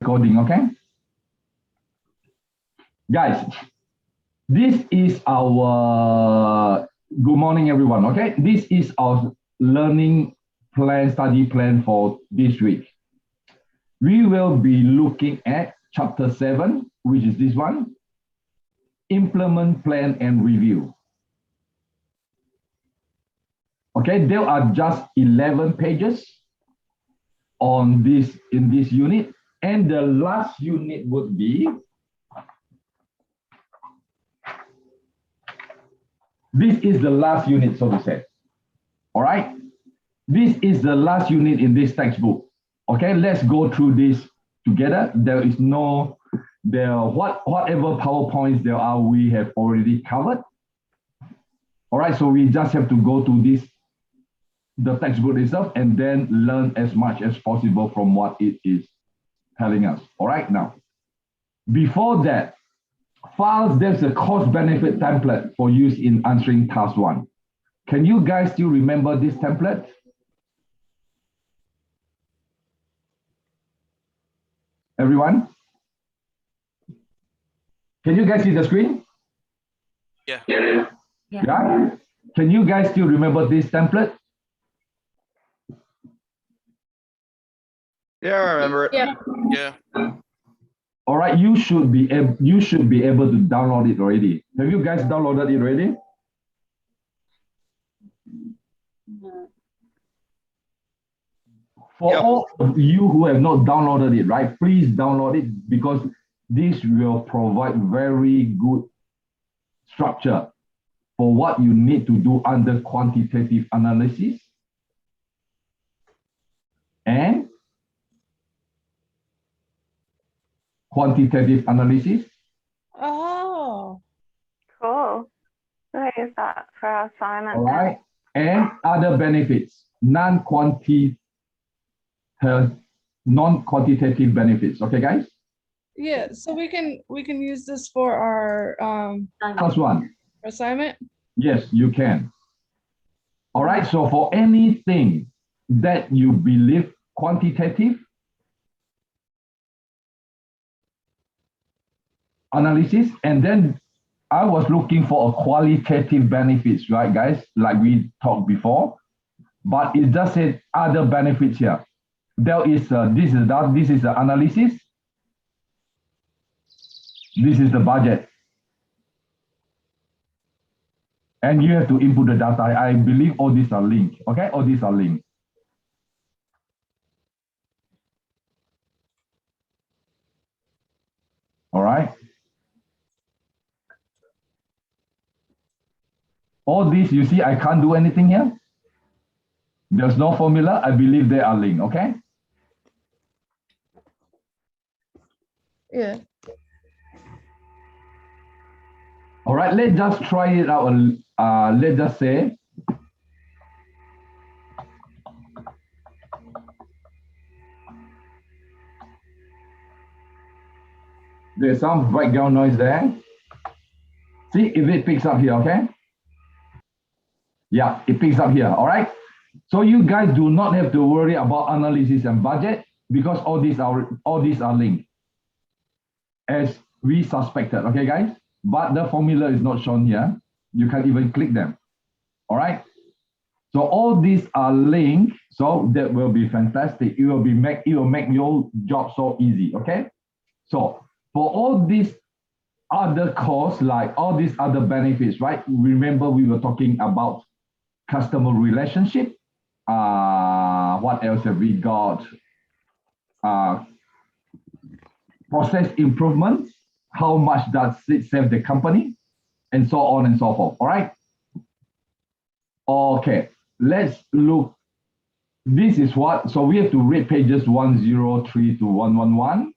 recording, okay? Guys, this is our, good morning everyone, okay? This is our learning plan, study plan for this week. We will be looking at chapter 7, which is this one, implement, plan, and review. Okay, there are just 11 pages on this in this unit, and the last unit would be this is the last unit, so to say. All right, this is the last unit in this textbook. Okay, let's go through this together. There is no whatever PowerPoints there are, we have already covered. All right, so we just have to go to the textbook itself and then learn as much as possible from what it is telling us. All right, now, before that, files, there's a cost benefit template for use in answering task 1. Can you guys still remember this template? Everyone? Can you guys see the screen? Yeah. Yeah? Can you guys still remember this template? Yeah, I remember it. Yeah. All right, you should be able to download it already. Have you guys downloaded it already? For all of you who have not downloaded it, right, please download it, because this will provide very good structure for what you need to do under quantitative analysis and quantitative analysis. Oh, Cool. I use that for our assignment. All right, and other benefits, non-quantitative benefits. Okay, guys. yeah. So we can use this for our First one. assignment. Yes, you can. All right, so for anything that you believe quantitative analysis, and then I was looking for a qualitative benefits, right, guys? Like we talked before, but it just said other benefits here. There is this is the analysis. This is the budget. And you have to input the data. I believe all these are linked. Okay, all these are linked. All right. All these, you see, I can't do anything here. There's no formula. I believe they are linked. Okay. Yeah. All right. Let's just try it out. Let's just say there's some background noise there. See if it picks up here, okay? Yeah, it picks up here, all right? So you guys do not have to worry about analysis and budget, because all these are linked, as we suspected, okay, guys? But the formula is not shown here. You can even click them, all right? So all these are linked, so that will be fantastic. It will make your job so easy, okay? So for all these other costs, like all these other benefits, right? Remember we were talking about customer relationship. What else have we got? Process improvements. How much does it save the company? And so on and so forth, all right? Okay, let's look. This is what, so we have to read pages 103 to 111.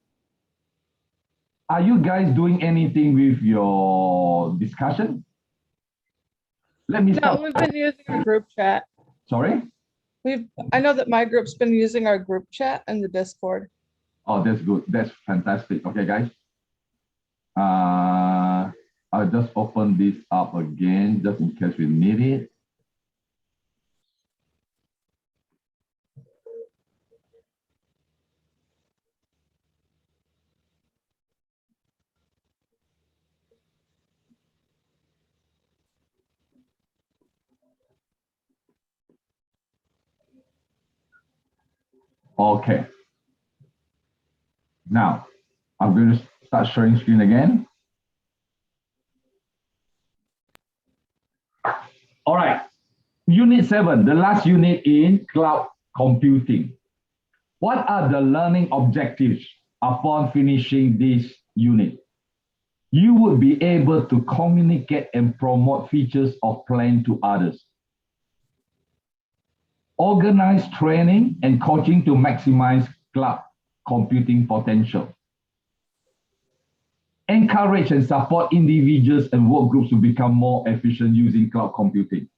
Are you guys doing anything with your discussion? Let me start. No, we've been using our group chat. Sorry? I know that my group's been using our group chat and the Discord. Oh, that's good. That's fantastic. Okay, guys. I'll just open this up again, just in case we need it. Okay. Now, I'm going to start sharing screen again. All right. Unit 7, the last unit in cloud computing. What are the learning objectives upon finishing this unit? You would be able to communicate and promote features of plan to others. Organize training and coaching to maximize cloud computing potential. Encourage and support individuals and work groups to become more efficient using cloud computing.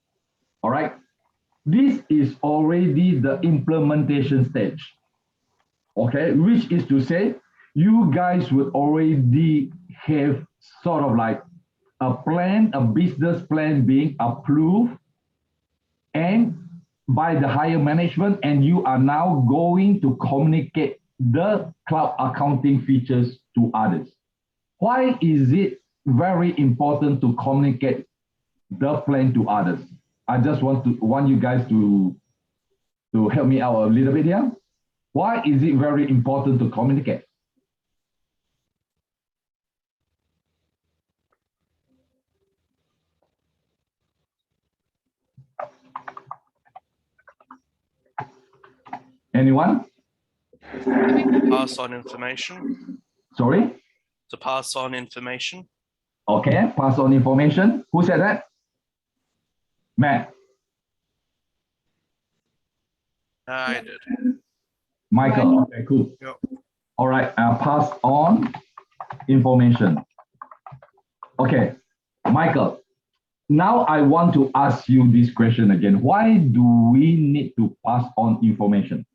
All right. This is already the implementation stage. Okay, which is to say, you guys would already have sort of like a plan, a business plan being approved and by the higher management, and you are now going to communicate the cloud accounting features to others. Why is it very important to communicate the plan to others? I just want you guys to help me out a little bit here. Why is it very important to communicate? Anyone? Pass on information. Sorry? To pass on information. Okay, pass on information. Who said that? Matt. I did. Michael. Okay, cool. Yep. All right, pass on information. Okay, Michael. Now I want to ask you this question again. Why do we need to pass on information?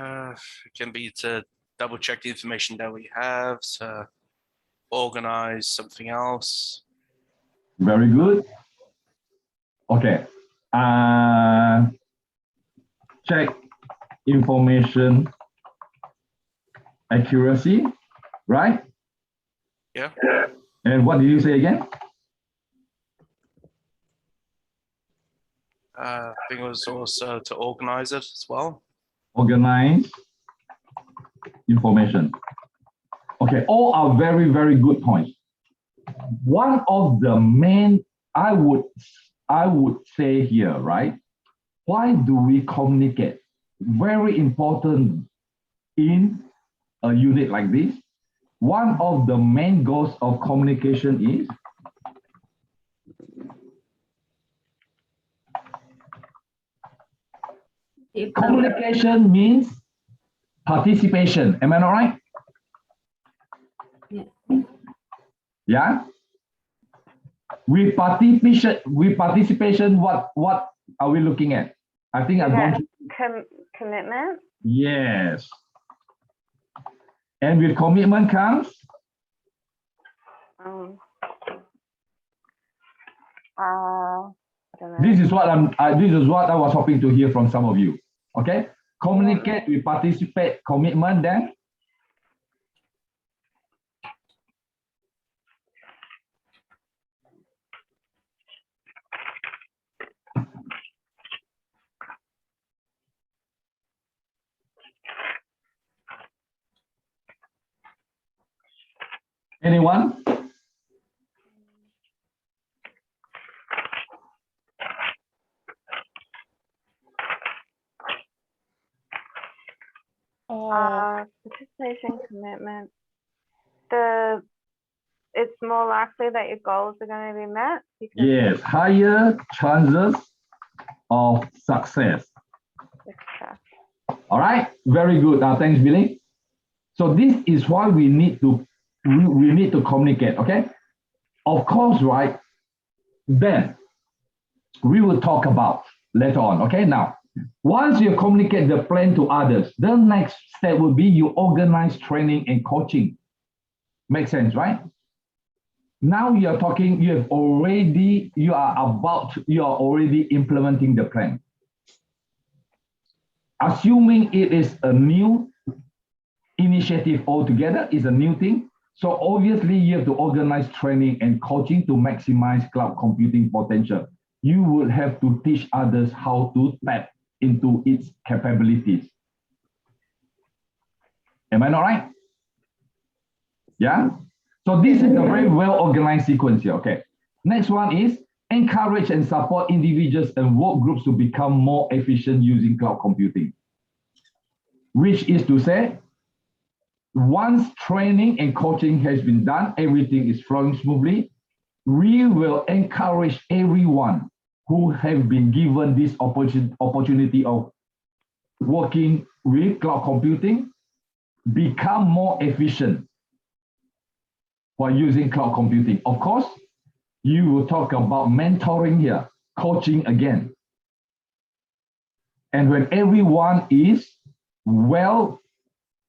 It can be to double check the information that we have, to organize something else. Very good. Okay. Check information accuracy, right? Yeah. And what did you say again? I think it was also to organize it as well. Organize information. Okay, all are very, very good points. One of the main, I would say here, right? Why do we communicate? Very important in a unit like this. One of the main goals of communication is communication means participation. Am I not right? Yeah. Yeah. With participation, what are we looking at? I think I've gone. Commitment. Yes. And with commitment comes. I don't know. This is what I was hoping to hear from some of you. Okay. Communicate, we participate, commitment, then. Anyone? Participation, commitment. It's more likely that your goals are going to be met. Yes, higher chances of success. All right, very good. Thanks, Billy. So this is why we need to communicate. Okay, of course, right? Then we will talk about later on. Okay, now once you communicate the plan to others, the next step will be you organize training and coaching. Makes sense, right? Now you are talking. You are already implementing the plan. Assuming it is a new initiative altogether, is a new thing. So obviously you have to organize training and coaching to maximize cloud computing potential. You will have to teach others how to tap into its capabilities. Am I not right? Yeah? So this is a very well organized sequence here, okay? Next one is encourage and support individuals and work groups to become more efficient using cloud computing. Which is to say, once training and coaching has been done, everything is flowing smoothly, we will encourage everyone who have been given this opportunity of working with cloud computing, become more efficient while using cloud computing. Of course, you will talk about mentoring here, coaching again. And when everyone is well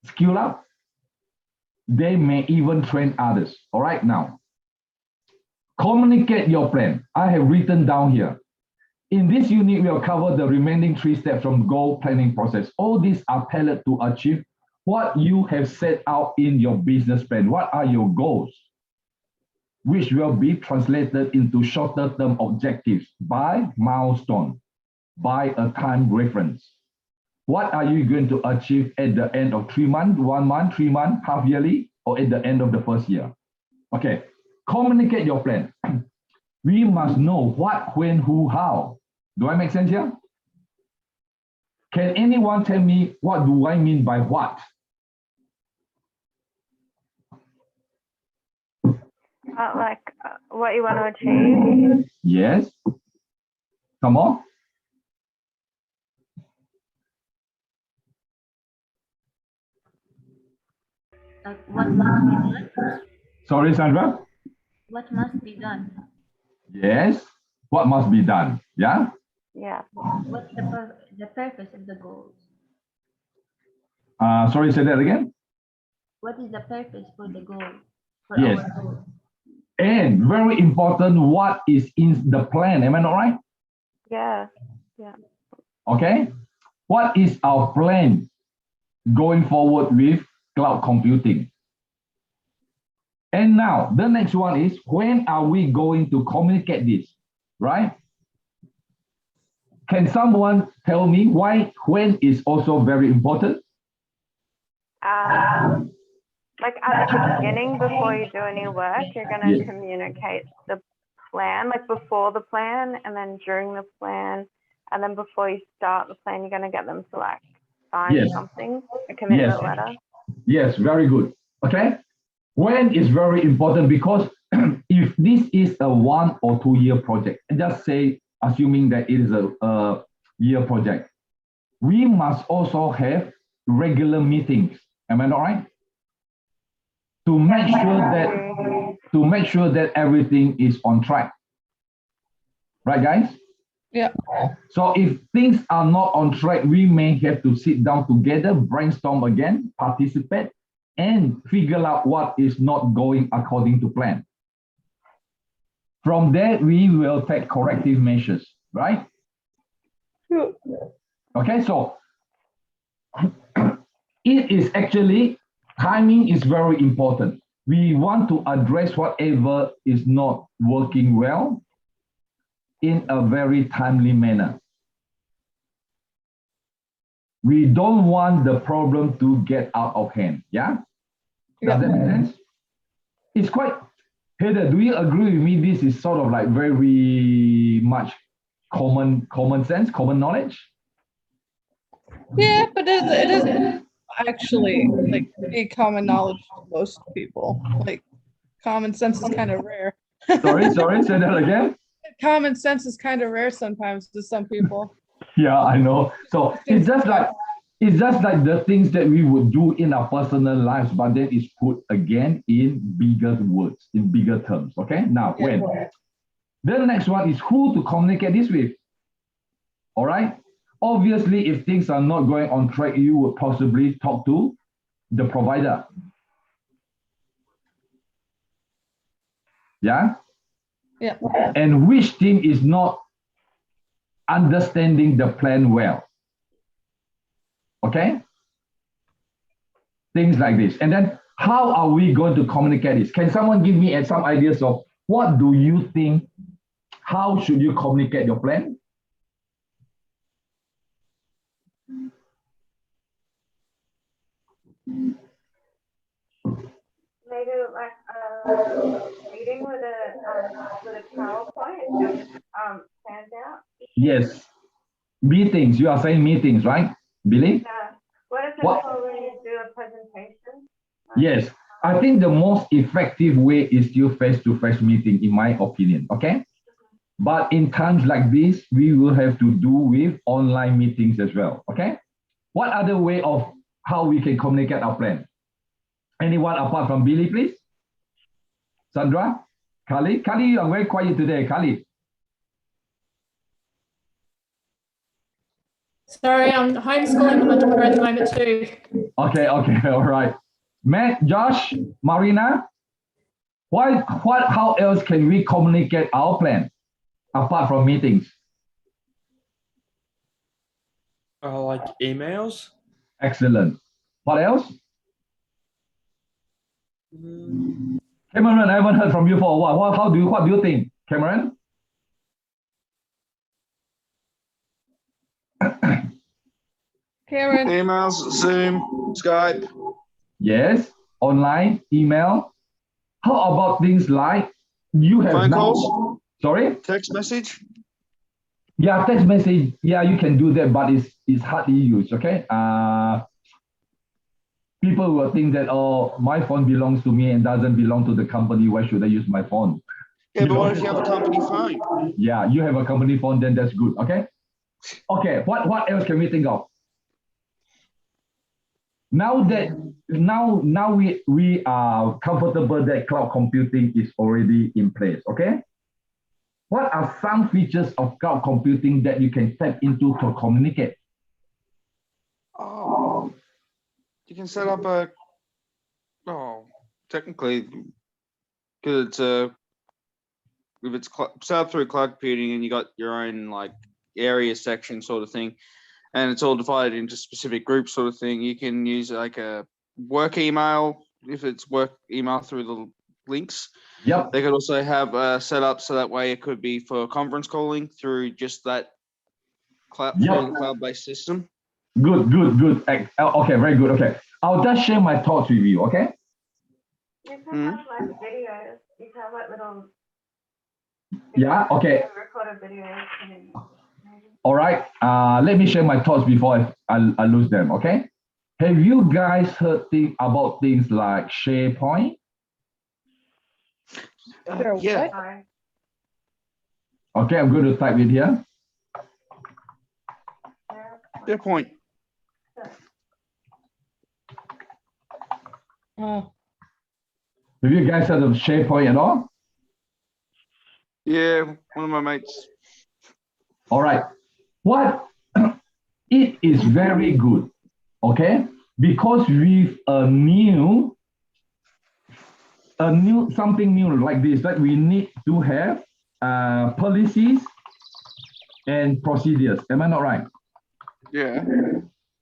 skilled up, they may even train others. All right, now, communicate your plan. I have written down here. In this unit, we'll cover the remaining 3 steps from goal planning process. All these are tailored to achieve what you have set out in your business plan. What are your goals? Which will be translated into shorter term objectives by milestone, by a time reference. What are you going to achieve at the end of 3 months, 1 month, 3 months, half yearly, or at the end of the first year? Okay, communicate your plan. We must know what, when, who, how. Do I make sense here? Can anyone tell me what do I mean by what? What you want to achieve. Yes. Come on. What must be done? Sorry, Sandra? What must be done? Yes. What must be done? Yeah? Yeah. What's the purpose of the goals? Sorry, say that again? What is the purpose for the goal? Yes. Our goal? And very important, what is in the plan? Am I not right? Yeah. Yeah. Okay. What is our plan going forward with cloud computing? And now the next one is, when are we going to communicate this, right? Can someone tell me why when is also very important? Like at the beginning, before you do any work, you're going to Yes. communicate the plan, like before the plan, and then during the plan, and then before you start the plan, you're going to get them to like sign Yes. something, a commitment Yes. letter. Yes, very good. Okay. When is very important because if this is a 1 or 2 year project, and just say, assuming that it is a year project, we must also have regular meetings. Am I not right? To make sure that everything is on track. Right, guys? Yeah. So if things are not on track, we may have to sit down together, brainstorm again, participate, and figure out what is not going according to plan. From there, we will take corrective measures, right? Okay, so it is actually, timing is very important. We want to address whatever is not working well in a very timely manner. We don't want the problem to get out of hand, yeah? Does that make sense? It's quite, Heather, do you agree with me? This is sort of like very much common sense, common knowledge? Yeah, but it is actually like a common knowledge to most people. Like common sense is kind of rare. Sorry, say that again? Common sense is kind of rare sometimes to some people. Yeah, I know. So it's just like the things that we would do in our personal lives, but then it's put again in bigger words, in bigger terms. Okay. Now, Yeah. when? Then the next one is who to communicate this with. All right. Obviously, if things are not going on track, you would possibly talk to the provider. Yeah. Yeah. And which team is not understanding the plan well. Okay? Things like this. And then how are we going to communicate this? Can someone give me some ideas of what do you think? How should you communicate your plan? Maybe like a meeting with a PowerPoint and planned out. Yes, meetings. You are saying meetings, right, Billy? Yeah. What if it's What? when you do a presentation? Yes, I think the most effective way is still face-to-face meeting, in my opinion. Okay, but in times like this, we will have to do with online meetings as well. Okay, what other way of how we can communicate our plan? Anyone apart from Billy, please? Sandra, Kali, you are very quiet today, Kali. Sorry, I'm homeschooling my daughter at the moment too. Okay, all right. Matt, Josh, Marina, how else can we communicate our plan apart from meetings? Like emails. Excellent. What else? Mm, Cameron, I haven't heard from you for a while. What do you think, Cameron? Cameron, Emails, Zoom, Skype. Yes, online, email. How about things like you have Phone now? calls? Sorry? Text message. Yeah, text message. Yeah, you can do that, but it's hardly used. Okay. People will think that, oh, my phone belongs to me and doesn't belong to the company. Why should I use my phone? Yeah, You but what know? if you have a company phone? Yeah, you have a company phone, then that's good. Okay. Okay. What else can we think of? Now we are comfortable that cloud computing is already in place. Okay. What are some features of cloud computing that you can tap into to communicate? Oh, you can set up a. Oh, technically, because it's if it's set up through cloud computing and you got your own like area section sort of thing, and it's all divided into specific groups sort of thing. You can use like a work email if it's work email through the links. Yep. They could also have set up so that way it could be for conference calling through just that cloud-based system. Good. Okay, very good. Okay. I'll just share my thoughts with you, okay? You can have like videos. You can have like little. Yeah, okay. Recorded videos. And All right. Let me share my thoughts before I lose them, okay? Have you guys heard about things like SharePoint? Yeah. Sorry. Okay, I'm going to type it here. Fair point. oh, Have you guys heard of SharePoint at all? Yeah, one of my mates. All right. It is very good, okay? Because with something new like this, that we need to have policies and procedures. Am I not right? Yeah.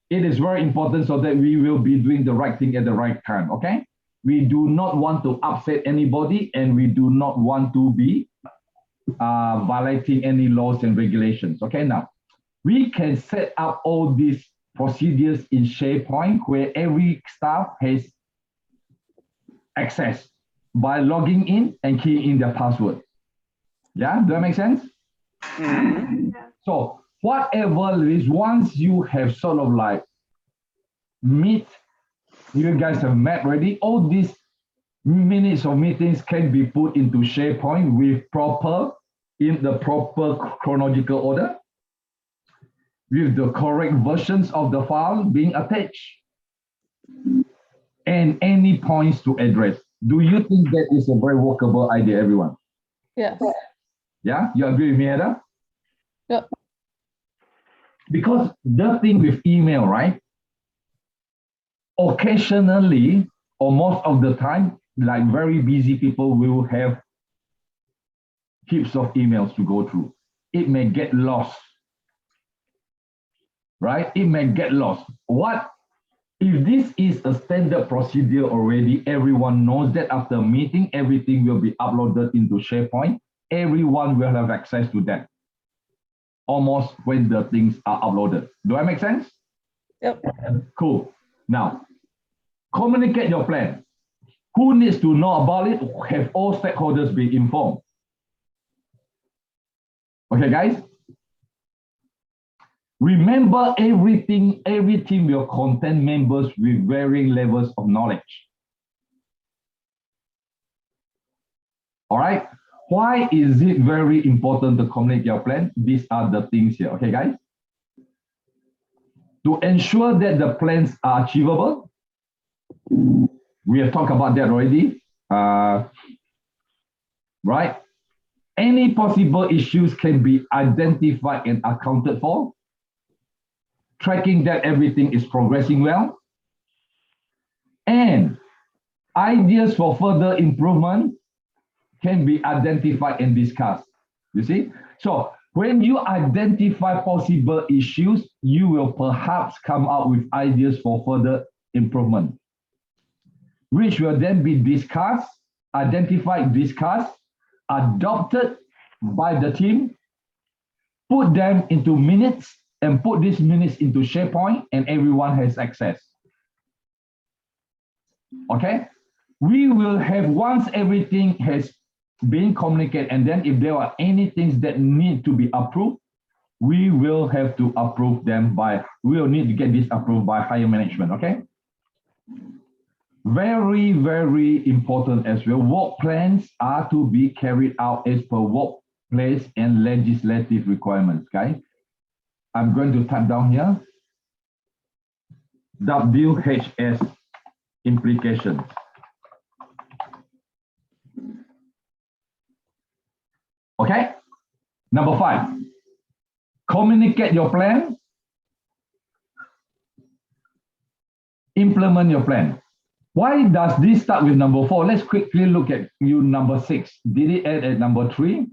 It is very important so that we will be doing the right thing at the right time, okay? We do not want to upset anybody and we do not want to be violating any laws and regulations, okay? Now, we can set up all these procedures in SharePoint where every staff has access by logging in and keying in their password. Yeah, does that make sense? Mhm. So whatever is, once you have sort of like you guys have met already, all these minutes of meetings can be put into SharePoint in the proper chronological order, with the correct versions of the file being attached, and any points to address. Do you think that is a very workable idea, everyone? yes. Yeah, you agree with me, Ada? Yep. Because the thing with email, right? Occasionally, or most of the time, like very busy people will have heaps of emails to go through. It may get lost, right? It may get lost. What If this is a standard procedure already, everyone knows that after a meeting, everything will be uploaded into SharePoint. Everyone will have access to that. Almost when the things are uploaded. Do I make sense? Yep. Cool. Now, communicate your plan. Who needs to know about it? Have all stakeholders been informed? Okay, guys? Remember, every team will contain members with varying levels of knowledge. All right? Why is it very important to communicate your plan? These are the things here, okay, guys? To ensure that the plans are achievable, we have talked about that already, right? Any possible issues can be identified and accounted for. Tracking that everything is progressing well. And ideas for further improvement can be identified and discussed. You see? So when you identify possible issues, you will perhaps come up with ideas for further improvement, which will then be discussed, identified, discussed, adopted by the team, put them into minutes, and put these minutes into SharePoint, and everyone has access. Okay? We will have, once everything has been communicated, and then if there are any things that need to be approved, we will have to approve them by, we will need to get this approved by higher management, okay? Very, very important as well. Work plans are to be carried out as per workplace and legislative requirements, guys. I'm going to type down here, WHS implications. Okay, number 5, communicate your plan, implement your plan. Why does this start with number 4? Let's quickly look at number 6. Did it add at number 3?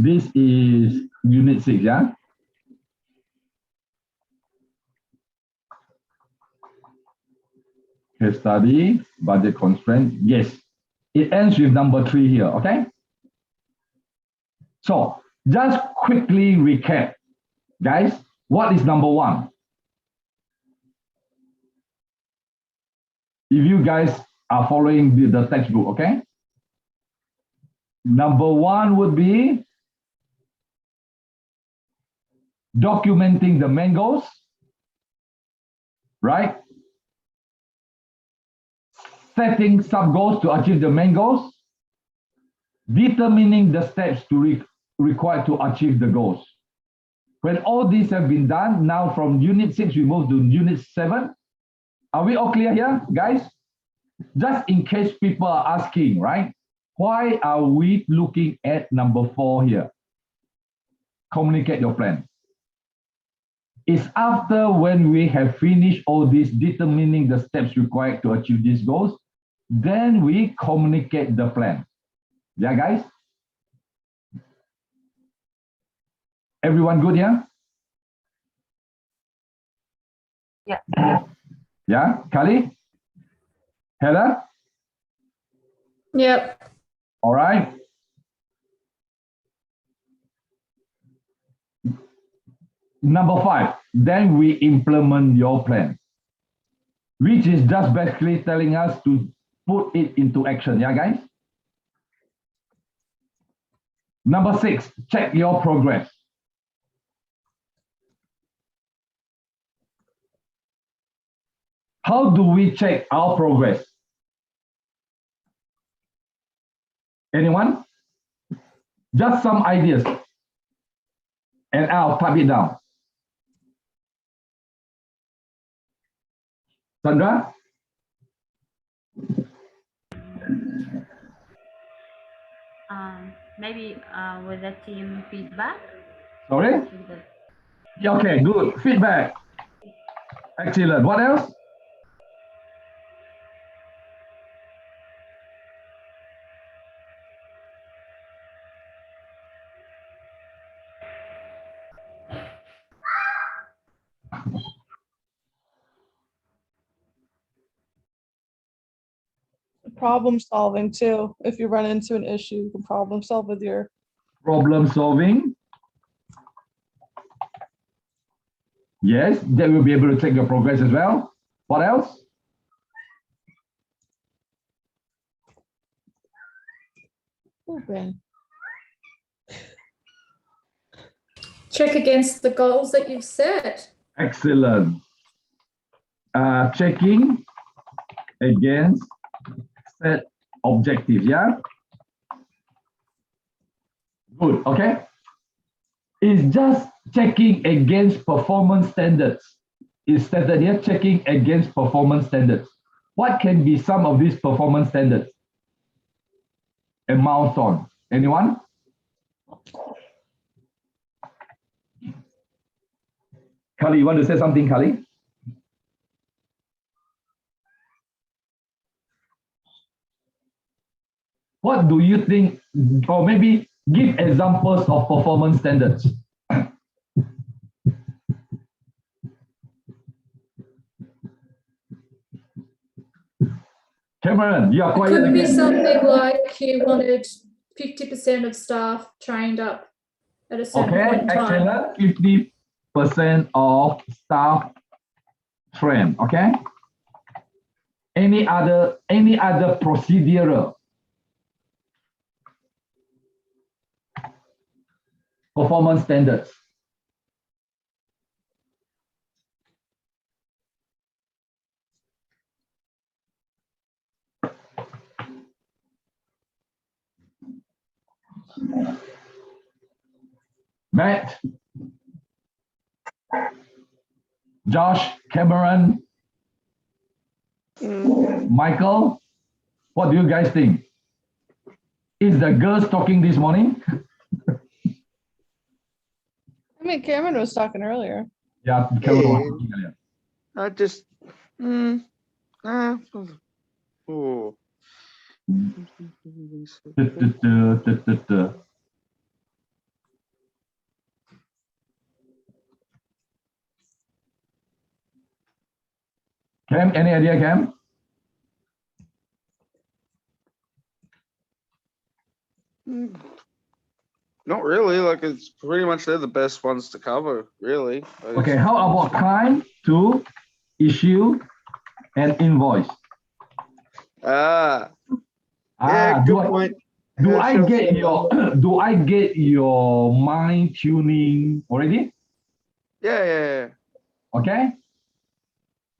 This is unit 6, yeah? Case study, budget constraint. Yes, it ends with number 3 here, okay? So just quickly recap, guys. What is number 1? If you guys are following the textbook, okay? Number 1 would be documenting the main goals, right? Setting sub goals to achieve the main goals, determining the steps to required to achieve the goals. When all these have been done, now from unit 6, we move to unit 7. Are we all clear here, guys? Just in case people are asking, right? Why are we looking at number 4 here? Communicate your plan. It's after when we have finished all this, determining the steps required to achieve these goals, then we communicate the plan. Yeah, guys? Everyone good here? Yeah. Yeah, Kali? Heather? Yep. All right. Number 5, then we implement your plan, which is just basically telling us to put it into action. Yeah, guys? Number 6, check your progress. How do we check our progress? Anyone? Just some ideas. And I'll type it down. Sandra? Maybe with the team feedback. Sorry? With the- Yeah, okay, good. Feedback. Excellent. What else? Problem solving too. If you run into an issue, you can problem solve with your Problem solving. Yes, that will be able to check your progress as well. What else? open. Check against the goals that you've set. Excellent. Checking against set objectives, yeah? Good, okay? It's just checking against performance standards. It's stated here, checking against performance standards. What can be some of these performance standards? A milestone. Anyone? Kali, you want to say something, Kali? What do you think, or maybe give examples of performance standards? Cameron, you are It quiet could be again. something like you wanted 50% of staff trained up at a certain Okay, point in time. excellent. 50% of staff trained. Okay. Any other procedural performance standards? Matt, Josh, Cameron, Michael, what do you guys think? Is the girls talking this morning? I mean, Cameron was talking earlier. Yeah, Cameron was talking earlier. I just, oh. Cam, any idea, Cam? Not really, like it's pretty much they're the best ones to cover, really. Okay, how about time to issue an invoice? Yeah, Do good I, point. do Yeah, I should've get thought your about do I get your mind tuning already? Yeah. Okay.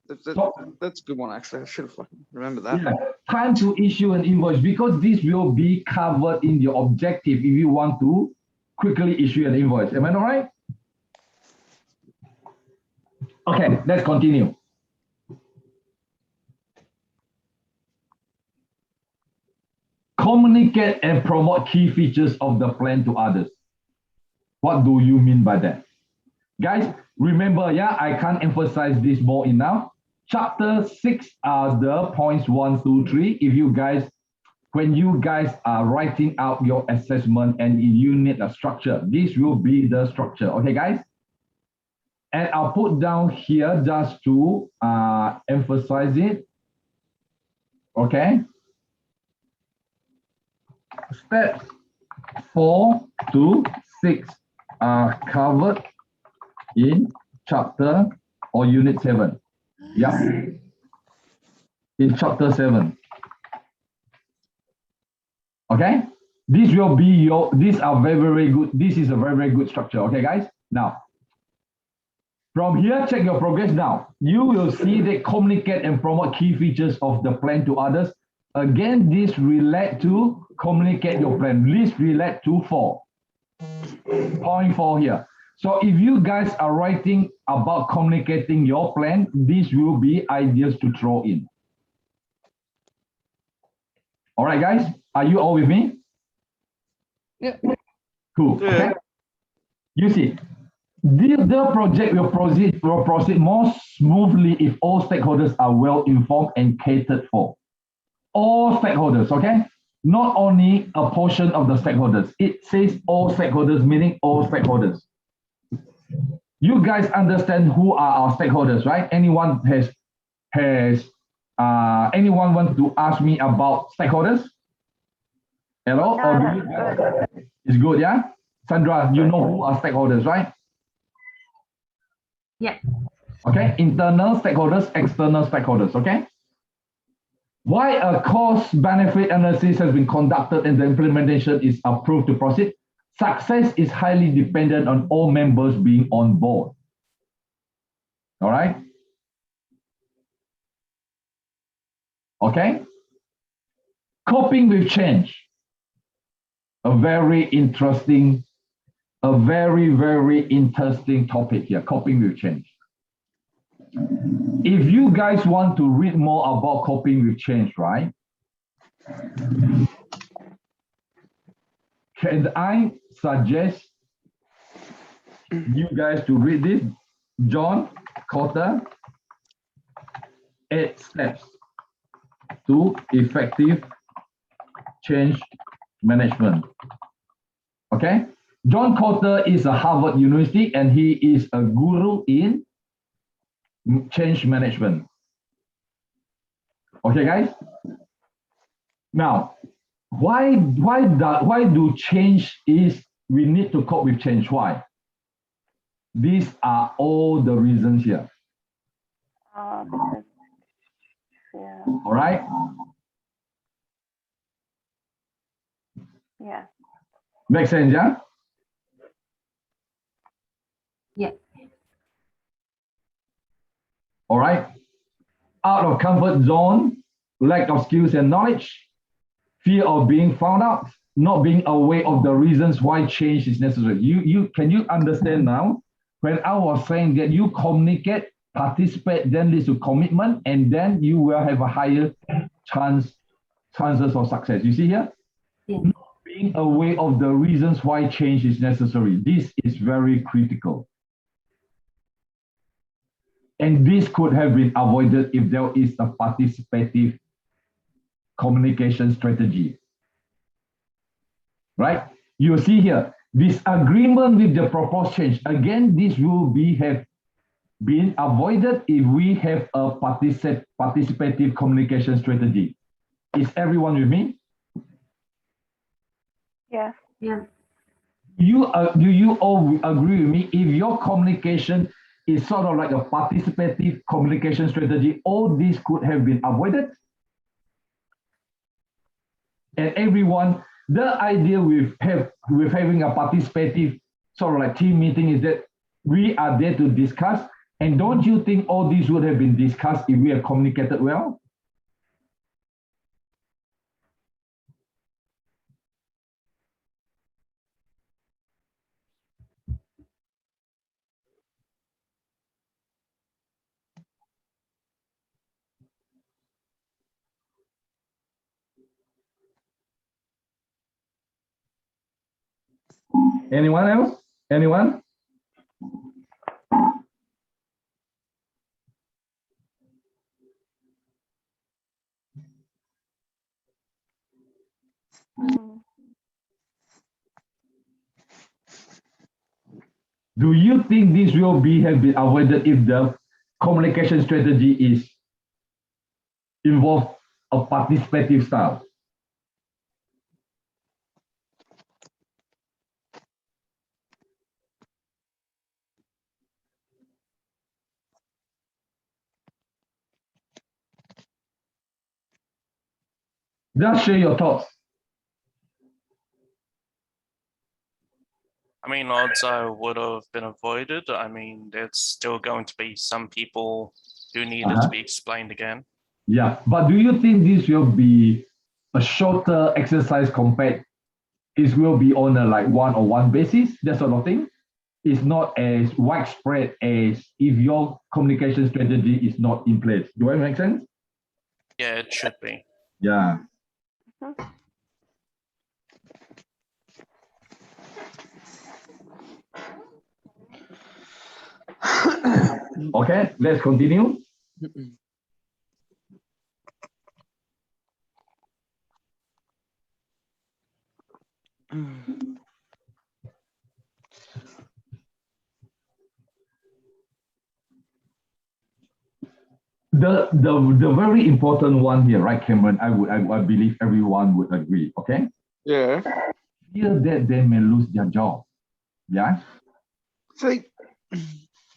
That's a good one, actually. I should have fucking remembered that. Yeah. Time to issue an invoice because this will be covered in your objective if you want to quickly issue an invoice. Am I not right? Okay, let's continue. Communicate and promote key features of the plan to others. What do you mean by that? Guys, remember, yeah, I can't emphasize this more enough. Chapter 6 are the points 1, 2, 3. If you guys, when you guys are writing out your assessment and you need a structure, this will be the structure. Okay, guys? And I'll put down here just to emphasize it. Okay? Steps 4 to 6 are covered in chapter or unit 7. Yeah. In chapter 7. Okay. This will be your, these are very, very good. This is a very, very good structure. Okay, guys. Now, from here, check your progress now. You will see they communicate and promote key features of the plan to others. Again, this relate to communicate your plan. This relate to 4. Point 4 here. So if you guys are writing about communicating your plan, this will be ideas to throw in. All right, guys, are you all with me? Yeah. Cool. Yeah. Okay. You see, the project will proceed more smoothly if all stakeholders are well informed and catered for. All stakeholders, okay? Not only a portion of the stakeholders. It says all stakeholders, meaning all stakeholders. You guys understand who are our stakeholders, right? Anyone anyone want to ask me about stakeholders? Hello? No, Or do that's you guys- good. It's good, yeah? Sandra, you know who are stakeholders, right? Yeah. Okay, internal stakeholders, external stakeholders, okay? Why a cost benefit analysis has been conducted and the implementation is approved to proceed? Success is highly dependent on all members being on board. All right? Okay? Coping with change. A very, very interesting topic here, coping with change. If you guys want to read more about coping with change, right? Can I suggest you guys to read this? John Cotter, 8 Steps to Effective Change Management. Okay? John Cotter is a Harvard University and he is a guru in change management. Okay, guys? Now, why do change is we need to cope with change? Why? These are all the reasons here. Because, yeah, All right? yeah. Make sense, yeah? Yeah. All right? Out of comfort zone, lack of skills and knowledge, fear of being found out, not being aware of the reasons why change is necessary. Can you understand now? When I was saying that you communicate, participate, then leads to commitment, and then you will have a higher chances of success. You see here? Yeah. Not being aware of the reasons why change is necessary. This is very critical. And this could have been avoided if there is a participative communication strategy. Right? You see here, disagreement with the proposed change. Again, this will have been avoided if we have a participative communication strategy. Is everyone with me? Yeah. Yeah. Do you all agree with me? If your communication is sort of like a participative communication strategy, all this could have been avoided. And everyone, the idea with having a participative sort of like team meeting is that we are there to discuss. And don't you think all this would have been discussed if we have communicated well? Anyone else? Anyone? Mm. Do you think this will have been avoided if the communication strategy is involve a participative style? Just share your thoughts. I mean, odds are would have been avoided. I mean, there's still going to be some people who need it to be explained again. Yeah, but do you think this will be a shorter exercise compared? It will be on a like one-on-one basis, that sort of thing. It's not as widespread as if your communication strategy is not in place. Do I make sense? Yeah, it should be. Yeah. Okay, let's continue. The very important one here, right, Cameron? I believe everyone would agree. Okay, Yeah. fear that they may lose their job. Yeah, See,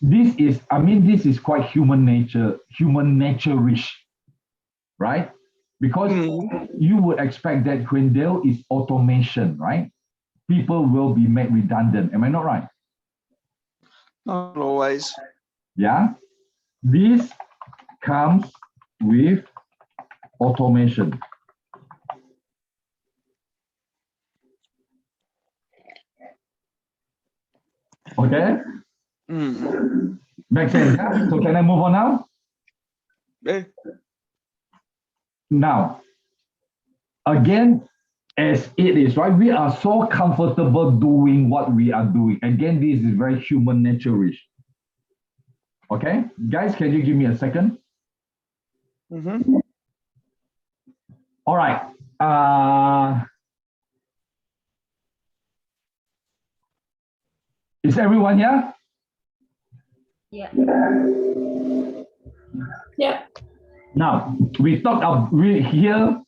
this is quite human nature-ish, right? Because you would expect that when there is automation, right, people will be made redundant. Am I not right? not always. Yeah, this comes with automation. Okay, makes sense. Yeah? So can I move on now? Yeah. Now, again, as it is, right? We are so comfortable doing what we are doing. Again, this is very human nature-ish. Okay, guys, can you give me a second? All right. Is everyone here? Yeah. Yeah. Now, we here,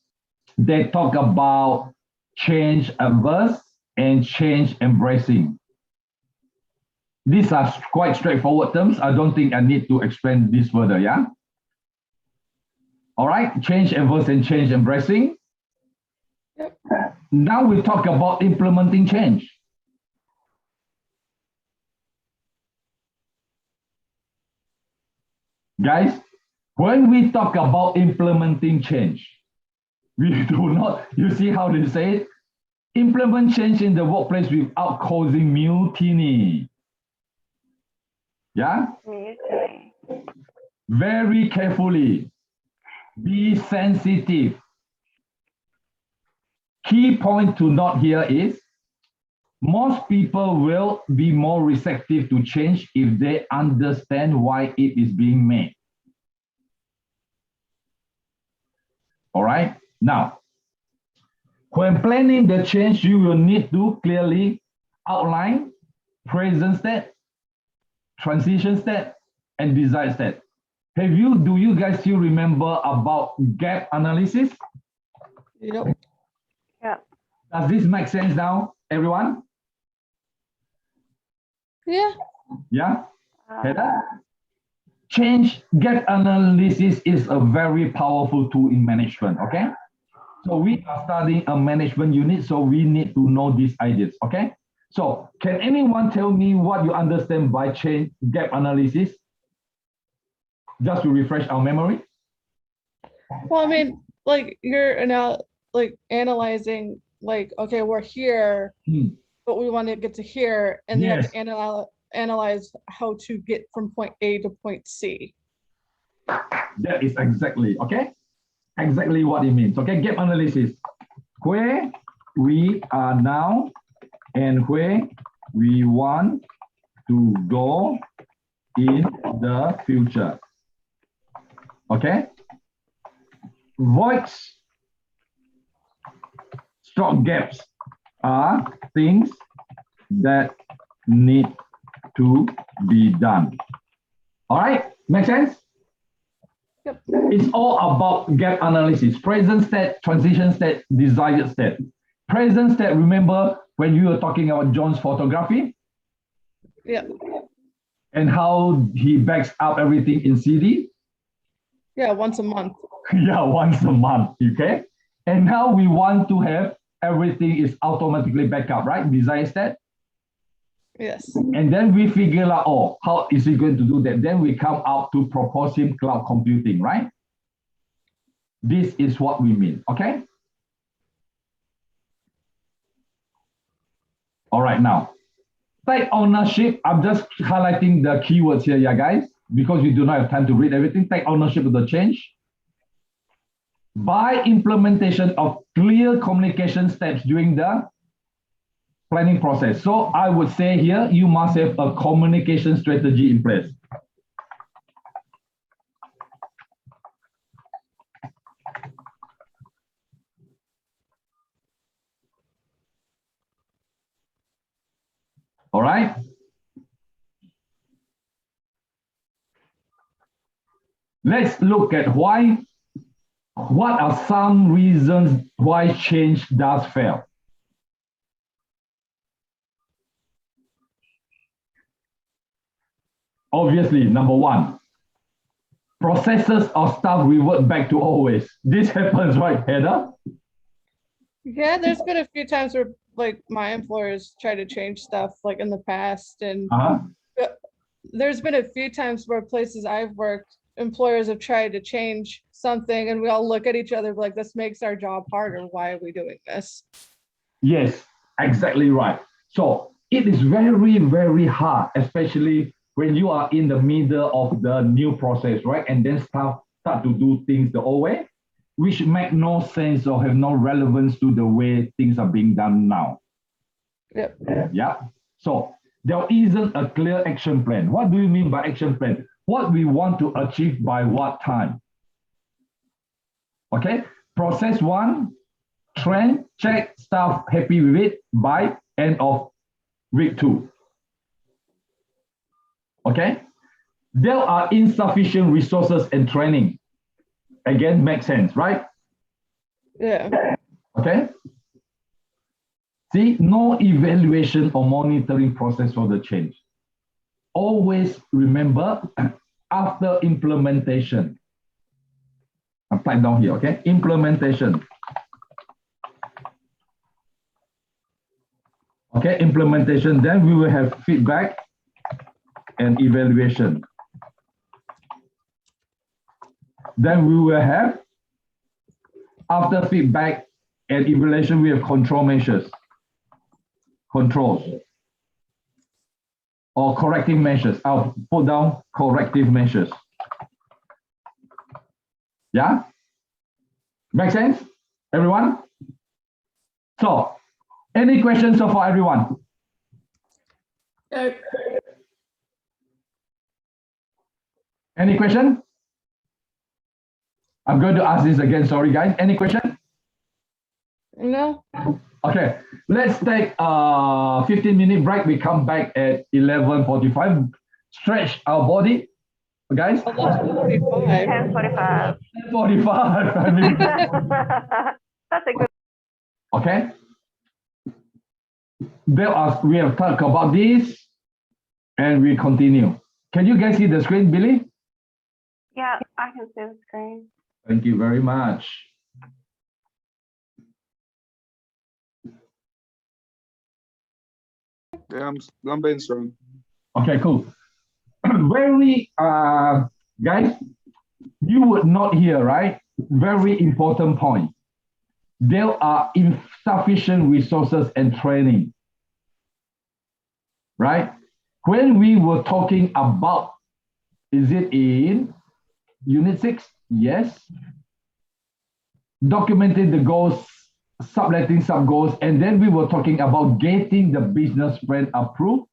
they talk about change averse and change embracing. These are quite straightforward terms. I don't think I need to explain this further, yeah? All right, change averse and change embracing. Yep. Now we talk about implementing change. Guys, when we talk about implementing change, we do not, you see how they say it? Implement change in the workplace without causing mutiny. Yeah? Mutiny. Very carefully. Be sensitive. Key point to note here is most people will be more receptive to change if they understand why it is being made. All right. Now, when planning the change, you will need to clearly outline present state, transition state, and desired state. Do you guys still remember about gap analysis? Yep. Yeah. Does this make sense now, everyone? Yeah. Yeah? Heather? Change gap analysis is a very powerful tool in management, okay? So we are studying a management unit, so we need to know these ideas, okay? So can anyone tell me what you understand by change gap analysis? Just to refresh our memory. Well, I mean, like you're now like analyzing, like, okay, we're here, but we want to get to here, and you have Yes. to analyze how to get from point A to point C. That is exactly, okay? Exactly what it means, okay? Gap analysis. Where we are now and where we want to go in the future. Okay? Voids, stroke gaps are things that need to be done. All right? Make sense? Yep. It's all about gap analysis. Present state, transition state, desired state. Present state, remember when you were talking about John's photography? Yeah. And how he backs up everything in CD? Yeah, once a month. Yeah, once a month, okay? And now we want to have everything is automatically back up, right? Desired state. Yes. And then we figure out, oh, how is he going to do that? Then we come out to propose him cloud computing, right? This is what we mean, okay? All right, now, take ownership. I'm just highlighting the keywords here, yeah, guys, because we do not have time to read everything. Take ownership of the change. By implementation of clear communication steps during the planning process. So I would say here, you must have a communication strategy in place. All right. Let's look at why. What are some reasons why change does fail? Obviously, number one, processes or stuff revert back to always. This happens, right, Heather? Yeah, there's been a few times where like my employers try to change stuff like in the past, and Uh-huh. there's been a few times where places I've worked, employers have tried to change something and we all look at each other like, this makes our job harder. Why are we doing this? Yes, exactly right. So it is very, very hard, especially when you are in the middle of the new process, right? And then start to do things the old way, which make no sense or have no relevance to the way things are being done now. Yep. Yeah. So there isn't a clear action plan. What do you mean by action plan? What we want to achieve by what time? Okay. Process one, trend, check, staff happy with it by end of week 2. Okay. There are insufficient resources and training. Again, makes sense, right? Yeah. Okay. See, no evaluation or monitoring process for the change. Always remember, after implementation, I'm type down here, okay? Implementation. Okay, implementation, then we will have feedback and evaluation. Then we will have, after feedback and evaluation, we have control measures. Controls. Or corrective measures. I'll put down corrective measures. Yeah? Make sense? Everyone? So, any questions so far, everyone? No. Any question? I'm going to ask this again, sorry guys. Any question? No. Okay, let's take a 15-minute break. We come back at 11:45. Stretch our body, guys. 11:45. 10:45. 45. I mean, That's a good. okay. We have talked about this, and we continue. Can you guys see the screen, Billy? Yeah, I can see the screen. Thank you very much. Yeah, I'm being strong. Okay, cool. Very, guys, you would not hear, right? Very important point. There are insufficient resources and training, right? When we were talking about, is it in Unit 6? Yes. Documenting the goals, subletting sub-goals, and then we were talking about getting the business plan approved.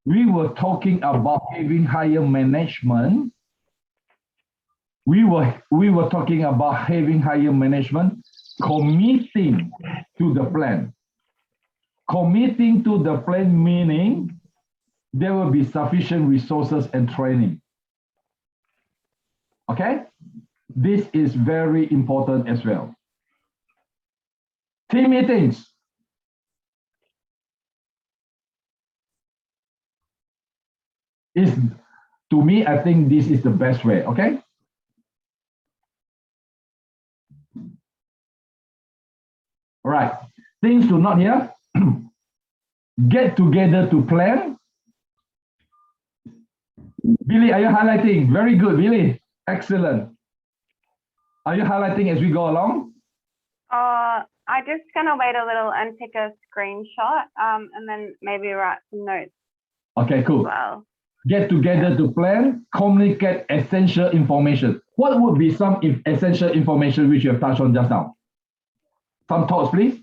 We were talking about having higher management. We were talking about having higher management, committing to the plan. Committing to the plan meaning there will be sufficient resources and training. Okay? This is very important as well. Team meetings. Is, to me, I think this is the best way, okay? All right, things to note here. Get together to plan. Billy, are you highlighting? Very good, Billy. Excellent. Are you highlighting as we go along? I just gonna wait a little and take a screenshot, and then maybe write some notes Okay, as cool. well. Get together to plan, communicate essential information. What would be some essential information which you have touched on just now? Some thoughts, please.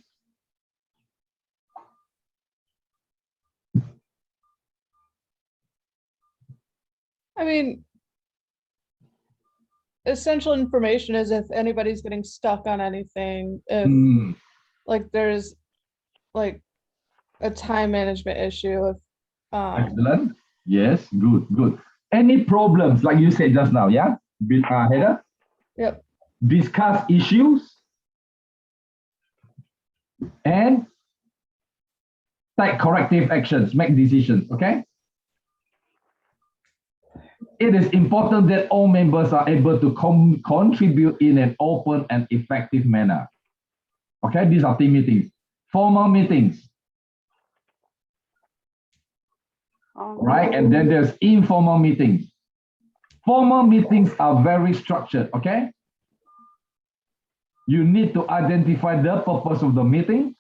I mean, essential information is if anybody's getting stuck on anything, if like there's like a time management issue, if Excellent. Yes, good, good. Any problems, like you said just now, yeah? Heather? Yep. Discuss issues and take corrective actions, make decisions, okay? It is important that all members are able to contribute in an open and effective manner. Okay, these are team meetings. Formal meetings, right? And then there's informal meetings. Formal meetings are very structured, okay? You need to identify the purpose of the meeting,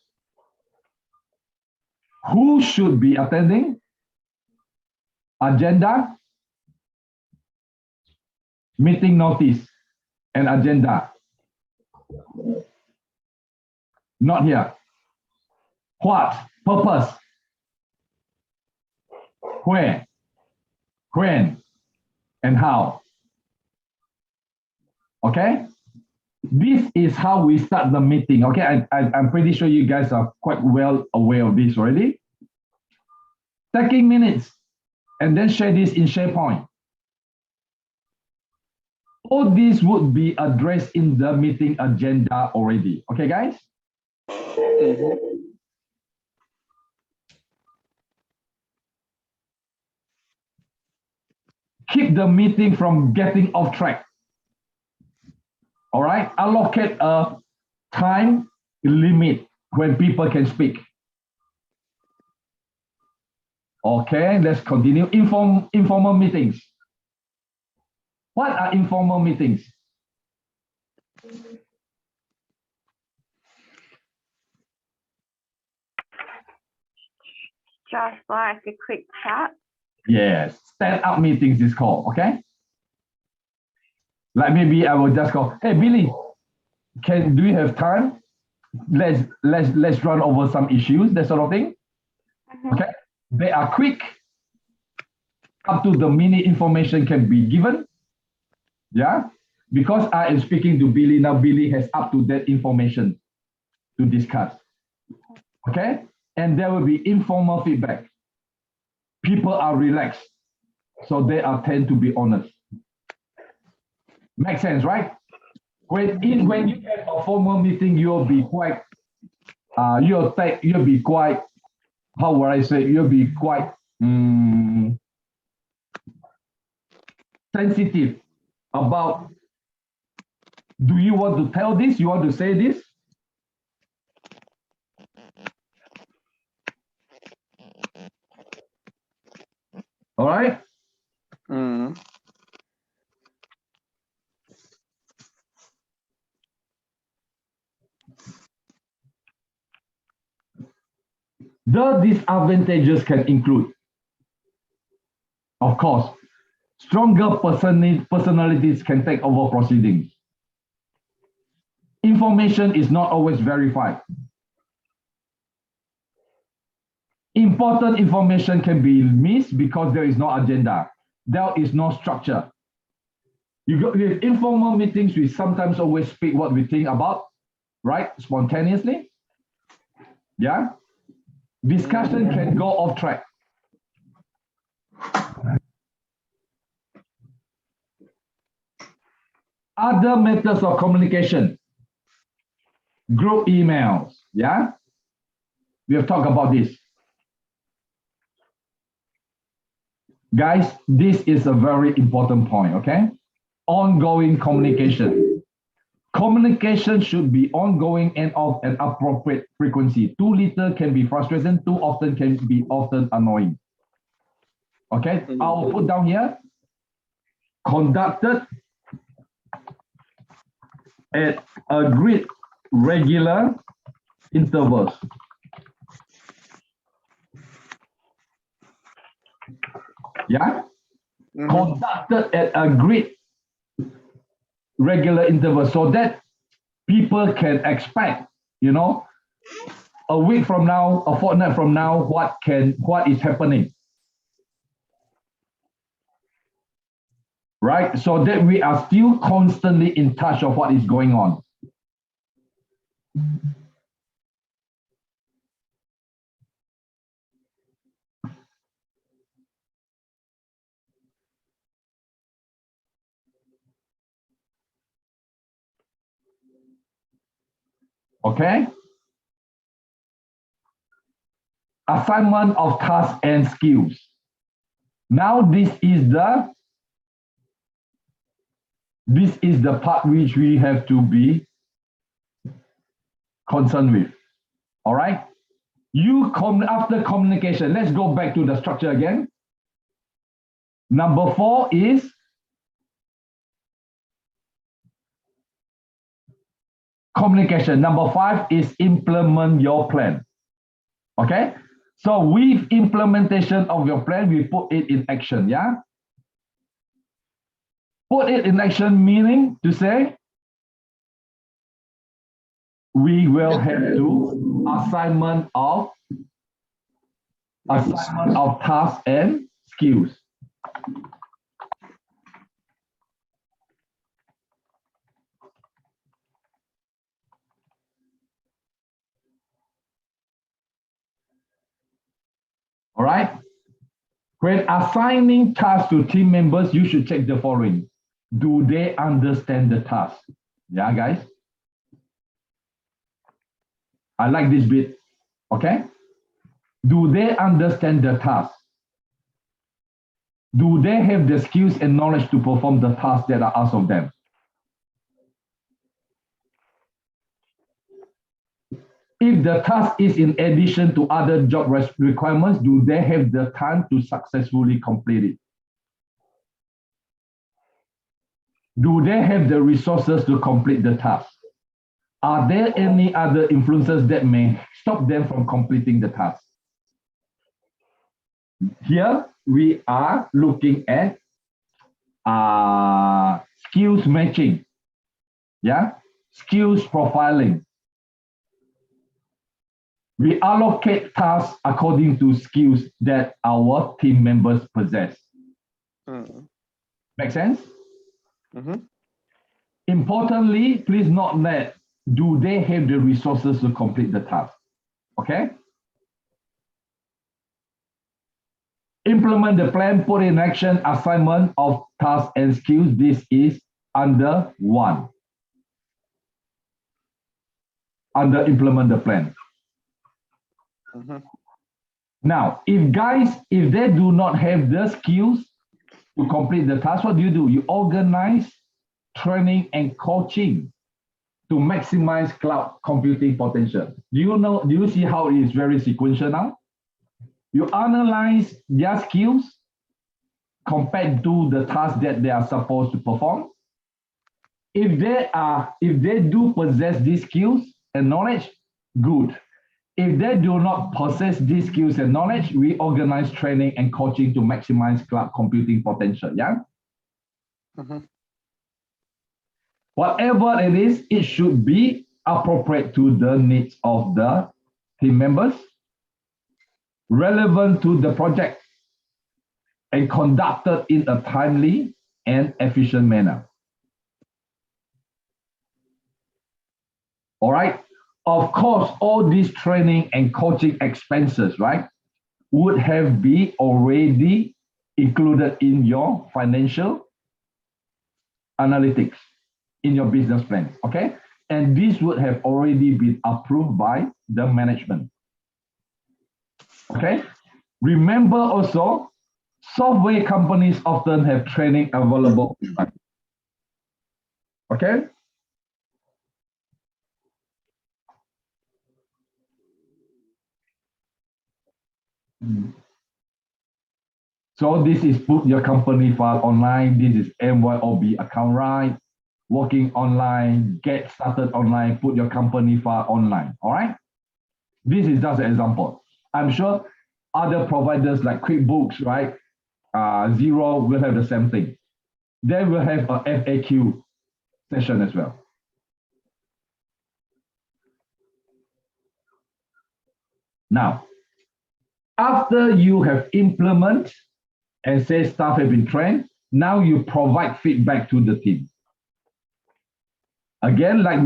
who should be attending, agenda, meeting notice, and agenda. Not here. What? Purpose. Where? When? And how? Okay? This is how we start the meeting. Okay, I'm pretty sure you guys are quite well aware of this already. Taking minutes and then share this in SharePoint. All these would be addressed in the meeting agenda already. Okay, guys? Keep the meeting from getting off track. All right, allocate a time limit when people can speak. Okay, let's continue. Informal meetings. What are informal meetings? Just like a quick chat. Yes, stand-up meetings is called, okay? Like maybe I will just go, hey Billy, do we have time? Let's run over some issues, that sort of thing. Okay, they are quick. Up to the minute information can be given. Yeah, because I am speaking to Billy now, Billy has up to that information to discuss. Okay, and there will be informal feedback. People are relaxed, so they are tend to be honest. Makes sense, right? When you have a formal meeting, you'll be quite, you'll be quite, how would I say, you'll be quite sensitive about, do you want to tell this? You want to say this? All right? The disadvantages can include, of course, stronger personalities can take over proceedings. Information is not always verified. Important information can be missed because there is no agenda. There is no structure. With informal meetings, we sometimes always speak what we think about, right? Spontaneously. Yeah. Discussion can go off track. Other methods of communication. Group emails. Yeah. We have talked about this. Guys, this is a very important point, okay? Ongoing communication. Communication should be ongoing and of an appropriate frequency. Too little can be frustrating, too often can be often annoying. Okay, I'll put down here, conducted at agreed regular intervals. Yeah, conducted at agreed regular intervals so that people can expect, you know, a week from now, a fortnight from now, what is happening. Right? So that we are still constantly in touch of what is going on. Okay? Assignment of tasks and skills. Now this is the part which we have to be concerned with. All right? After communication, let's go back to the structure again. Number 4 is communication. Number 5 is implement your plan. Okay? So with implementation of your plan, we put it in action, yeah? Put it in action meaning to say, we will have to assignment of tasks and skills. All right. When assigning tasks to team members, you should check the following. Do they understand the task? Yeah, guys. I like this bit. Okay. Do they understand the task? Do they have the skills and knowledge to perform the tasks that are asked of them? If the task is in addition to other job requirements, do they have the time to successfully complete it? Do they have the resources to complete the task? Are there any other influences that may stop them from completing the task? Here we are looking at skills matching, yeah, skills profiling. We allocate tasks according to skills that our team members possess. Make sense? Importantly, please note that do they have the resources to complete the task? Okay? Implement the plan, put in action, assignment of tasks and skills. This is under 1. Under implement the plan. Now, if they do not have the skills to complete the task, what do? You organize training and coaching to maximize cloud computing potential. Do you see how it is very sequential now? You analyze their skills compared to the task that they are supposed to perform. If they do possess these skills and knowledge, good. If they do not possess these skills and knowledge, we organize training and coaching to maximize cloud computing potential, yeah? Whatever it is, it should be appropriate to the needs of the team members, relevant to the project, and conducted in a timely and efficient manner. All right? Of course, all these training and coaching expenses, right, would have been already included in your financial analytics, in your business plan, okay? And this would have already been approved by the management, okay? Remember also, software companies often have training available, okay? So this is put your company file online. This is MYOB account, right? Working online, get started online, put your company file online, all right? This is just an example. I'm sure other providers like QuickBooks, right? Xero will have the same thing. They will have a FAQ session as well. Now, after you have implemented and say staff have been trained, now you provide feedback to the team. Again, like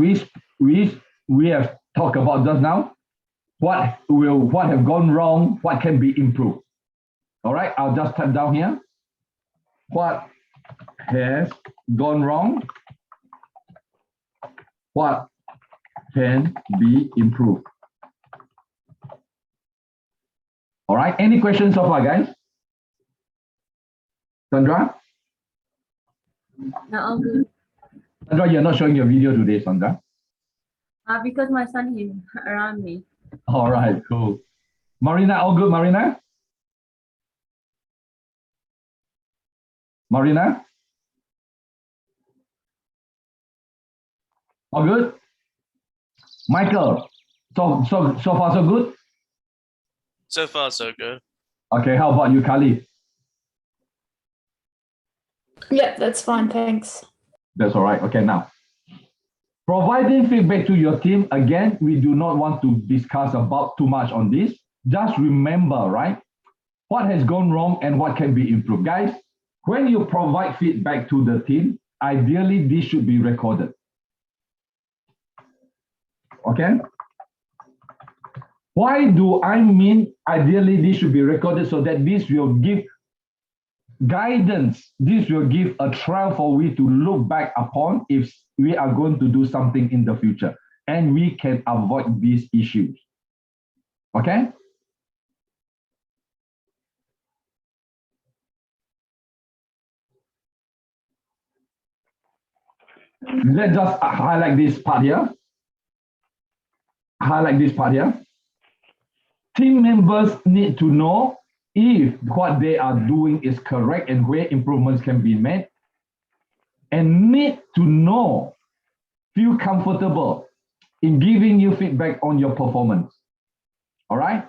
we have talked about just now, what have gone wrong, what can be improved. All right, I'll just type down here. What has gone wrong? What can be improved. All right, any questions so far, guys? Sandra? Now all good. Sandra, you're not showing your video today, Sandra. Because my son is around me. All right, cool. Marina, all good, Marina? Marina? All good? Michael, so far so good? So far, so good. Okay, how about you, Kali? Yep, that's fine. Thanks. That's all right. Okay, now. Providing feedback to your team, again, we do not want to discuss about too much on this. Just remember, right? What has gone wrong and what can be improved. Guys, when you provide feedback to the team, ideally, this should be recorded. Okay? Why do I mean ideally this should be recorded? So that this will give guidance. This will give a trail for we to look back upon if we are going to do something in the future, and we can avoid these issues. Okay? Let's just highlight this part here. Highlight this part here. Team members need to know if what they are doing is correct and where improvements can be made, and need to know, feel comfortable in giving you feedback on your performance. All right?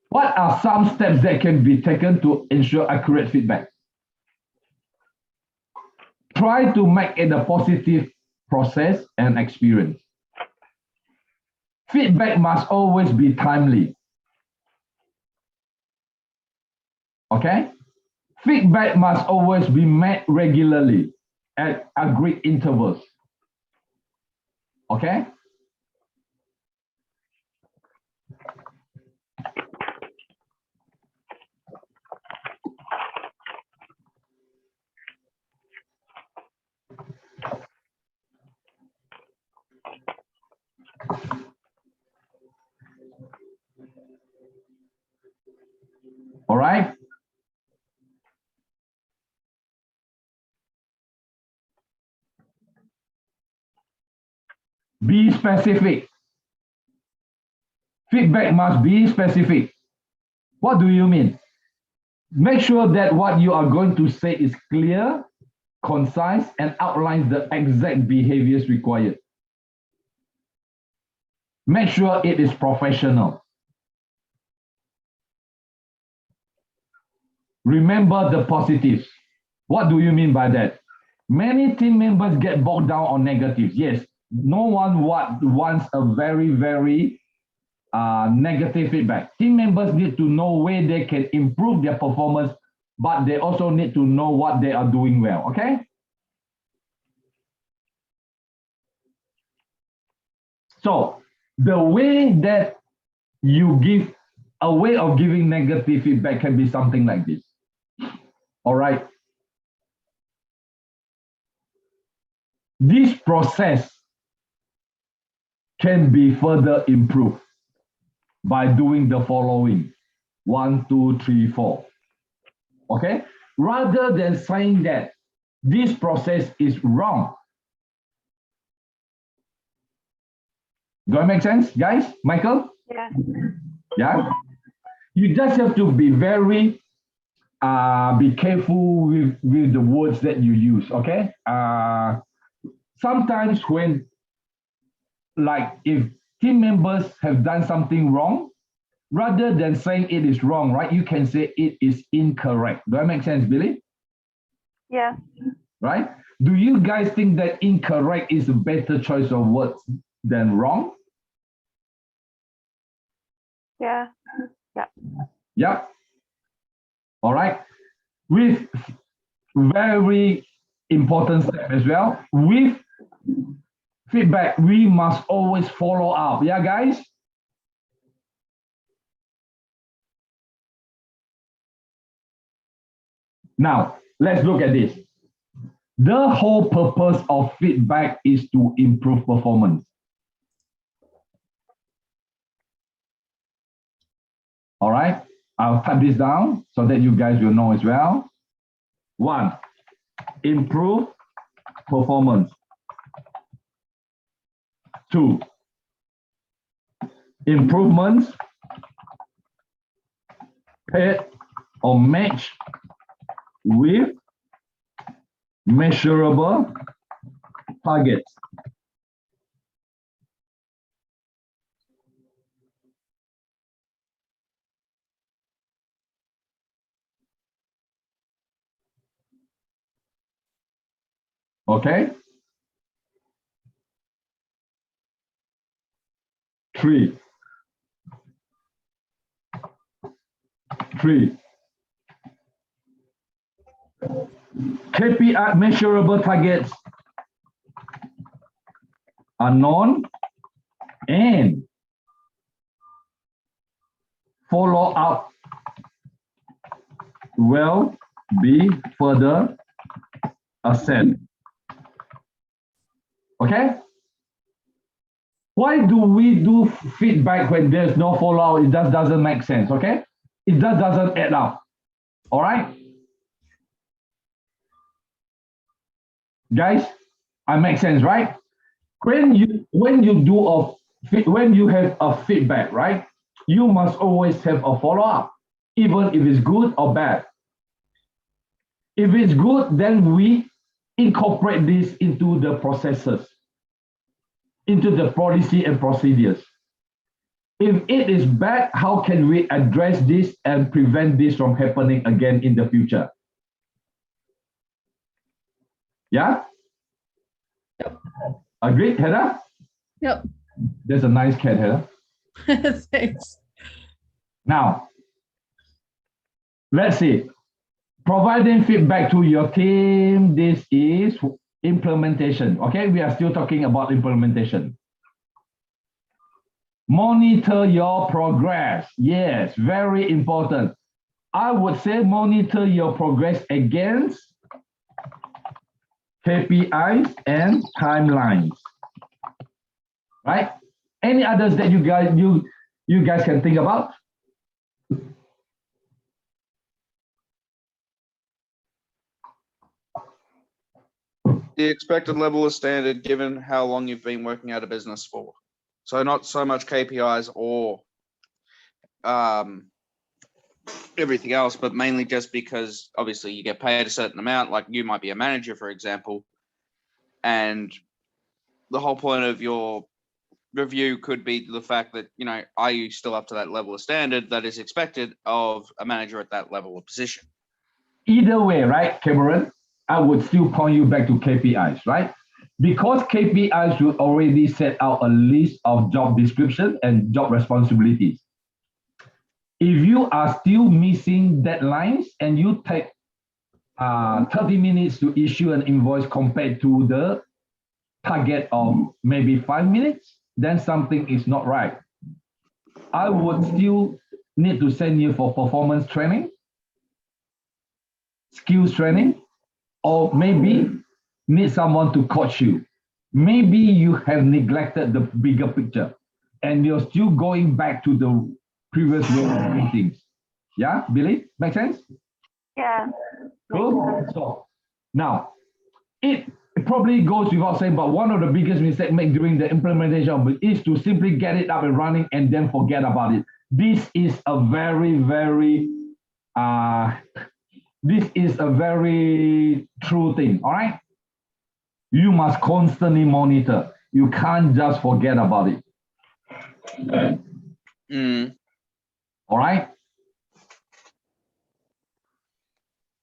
What are some steps that can be taken to ensure accurate feedback? Try to make it a positive process and experience. Feedback must always be timely. Okay? Feedback must always be met regularly at agreed intervals. Okay? All right? Be specific. Feedback must be specific. What do you mean? Make sure that what you are going to say is clear, concise, and outlines the exact behaviors required. Make sure it is professional. Remember the positives. What do you mean by that? Many team members get bogged down on negatives. Yes, no one wants a very, very negative feedback. Team members need to know where they can improve their performance, but they also need to know what they are doing well, okay? So the way that you give, a way of giving negative feedback can be something like this. All right. This process can be further improved by doing the following: 1, 2, 3, 4. Okay? Rather than saying that this process is wrong. Do that make sense, guys? Michael? Yeah. Yeah? You just have to be very be careful with the words that you use, okay? Sometimes when, like, if team members have done something wrong, rather than saying it is wrong, right, you can say it is incorrect. Do that make sense, Billy? Yeah. Right? Do you guys think that incorrect is a better choice of words than wrong? Yeah. Yeah. Yep. All right. With very important step as well, with feedback, we must always follow up. Yeah, guys? Now, let's look at this. The whole purpose of feedback is to improve performance. All right, I'll type this down so that you guys will know as well. 1, improve performance. 2, improvements paired or match with measurable targets. Okay. 3. KPI measurable targets are known and follow up will be further assessed. Okay? Why do we do feedback when there's no follow-up? It just doesn't make sense, okay? It just doesn't add up. All right? Guys, I make sense, right? When you have a feedback, right? You must always have a follow-up, even if it's good or bad. If it's good, then we incorporate this into the processes, into the policy and procedures. If it is bad, how can we address this and prevent this from happening again in the future? Yeah? Yep. Agreed, Heather? Yep. There's a nice cat, Heather. Thanks. Now, let's see. Providing feedback to your team, this is implementation. Okay, we are still talking about implementation. Monitor your progress. Yes, very important. I would say monitor your progress against KPIs and timelines. Right? Any others that you guys can think about? The expected level of standard given how long you've been working at a business for. So not so much KPIs or everything else, but mainly just because obviously you get paid a certain amount, like you might be a manager, for example, and the whole point of your review could be the fact that, you know, are you still up to that level of standard that is expected of a manager at that level of position? Either way, right, Cameron, I would still point you back to KPIs, right? Because KPIs will already set out a list of job description and job responsibilities. If you are still missing deadlines and you take 30 minutes to issue an invoice compared to the target of maybe 5 minutes, then something is not right. I would still need to send you for performance training, skills training, or maybe need someone to coach you. Maybe you have neglected the bigger picture and you're still going back to the previous way of doing things. Yeah, Billy, make sense? Yeah. Cool. So now, it probably goes without saying, but one of the biggest mistakes made during the implementation of it is to simply get it up and running and then forget about it. This is a very, very true thing, all right? You must constantly monitor. You can't just forget about it. All right?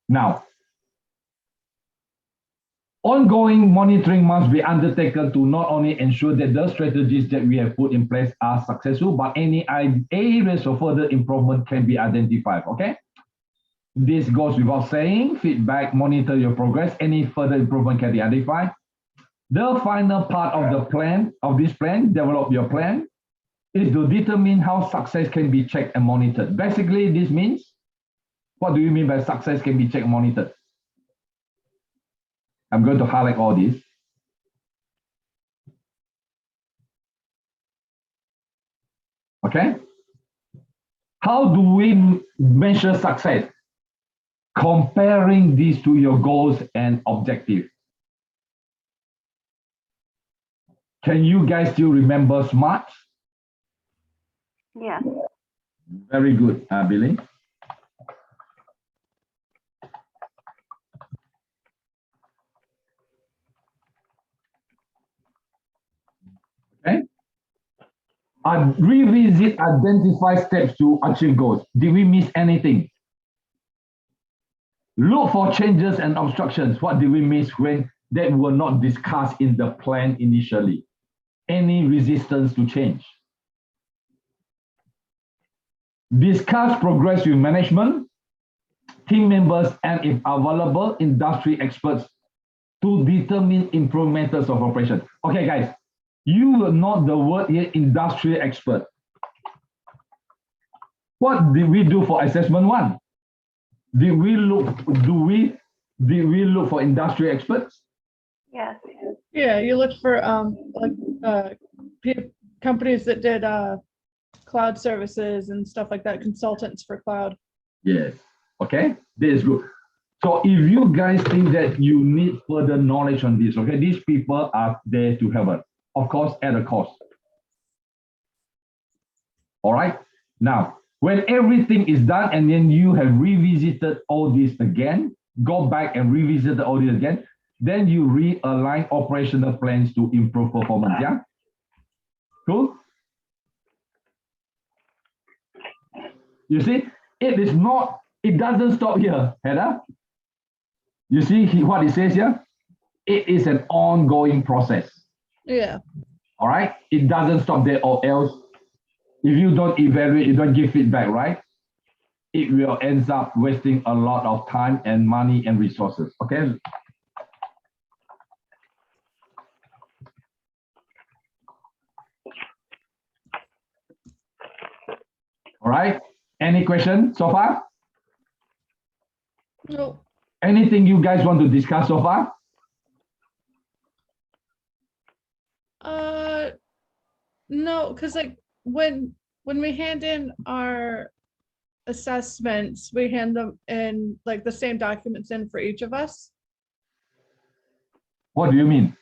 Now, ongoing monitoring must be undertaken to not only ensure that the strategies that we have put in place are successful, but any areas of further improvement can be identified, okay? This goes without saying, feedback, monitor your progress, any further improvement can be identified. The final part of the plan, of this plan, develop your plan, is to determine how success can be checked and monitored. Basically, this means, what do you mean by success can be checked and monitored? I'm going to highlight all this. Okay. How do we measure success? Comparing these to your goals and objectives. Can you guys still remember SMART? Yeah. Very good, Billy. Okay. Revisit, identify steps to achieve goals. Did we miss anything? Look for changes and obstructions. What did we miss when that were not discussed in the plan initially? Any resistance to change? Discuss progress with management, team members, and if available, industry experts to determine improved methods of operation. Okay, guys, you will note the word here, industry expert. What did we do for assessment one? Did we look for industry experts? Yes. Yeah, you look for companies that did cloud services and stuff like that, consultants for cloud. Yes. Okay, that is good. So if you guys think that you need further knowledge on this, okay, these people are there to help us, of course, at a cost. All right. Now, when everything is done and then you have revisited all this again, go back and revisit all this again, then you realign operational plans to improve performance. Yeah. Cool. You see, it doesn't stop here, Heather. You see what it says here? It is an ongoing process. Yeah. All right. It doesn't stop there, or else if you don't evaluate, you don't give feedback, right? It will end up wasting a lot of time and money and resources. Okay. All right. Any question so far? No. Anything you guys want to discuss so far? No, because like when we hand in our assessments, we hand them in like the same documents in for each of us What do you mean?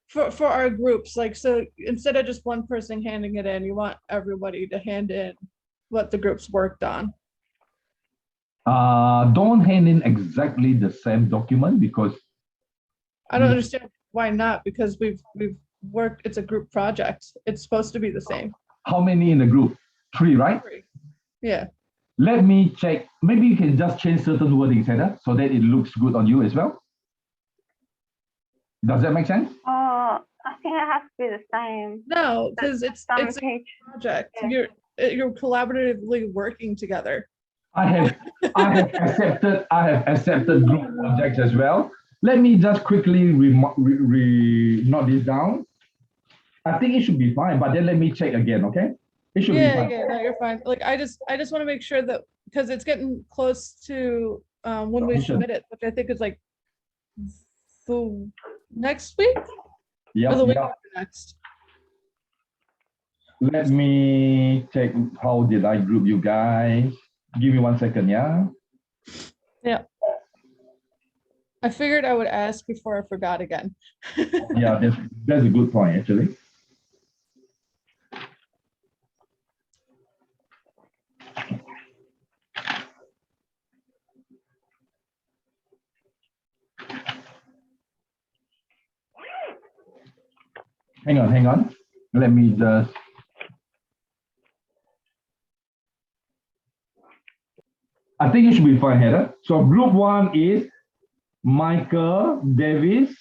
for our groups. Like, so instead of just one person handing it in, you want everybody to hand in what the groups worked on. Don't hand in exactly the same document because I don't understand why not, because we've worked, it's a group project. It's supposed to be the same. how many in the group? 3, right? Yeah. Let me check. Maybe you can just change certain wordings, Heather, so that it looks good on you as well. Does that make sense? Oh, I think it has to be the same. No, because it's Some a page. project. Yeah. You're collaboratively working together. I have accepted group projects as well. Let me just quickly note this down. I think it should be fine, but then let me check again, okay? It should be Yeah, fine. yeah, no, you're fine. Like, I just want to make sure that, because it's getting close to when we Submission. submit it, which I think is like the next week or Yeah, the week yeah. after next. Let me check how did I group you guys. Give me 1 second, yeah? Yeah. I figured I would ask before I forgot again. Yeah, that's a good point, actually. Hang on. Let me just. I think it should be fine, Heather. So group 1 is Michael, Davis,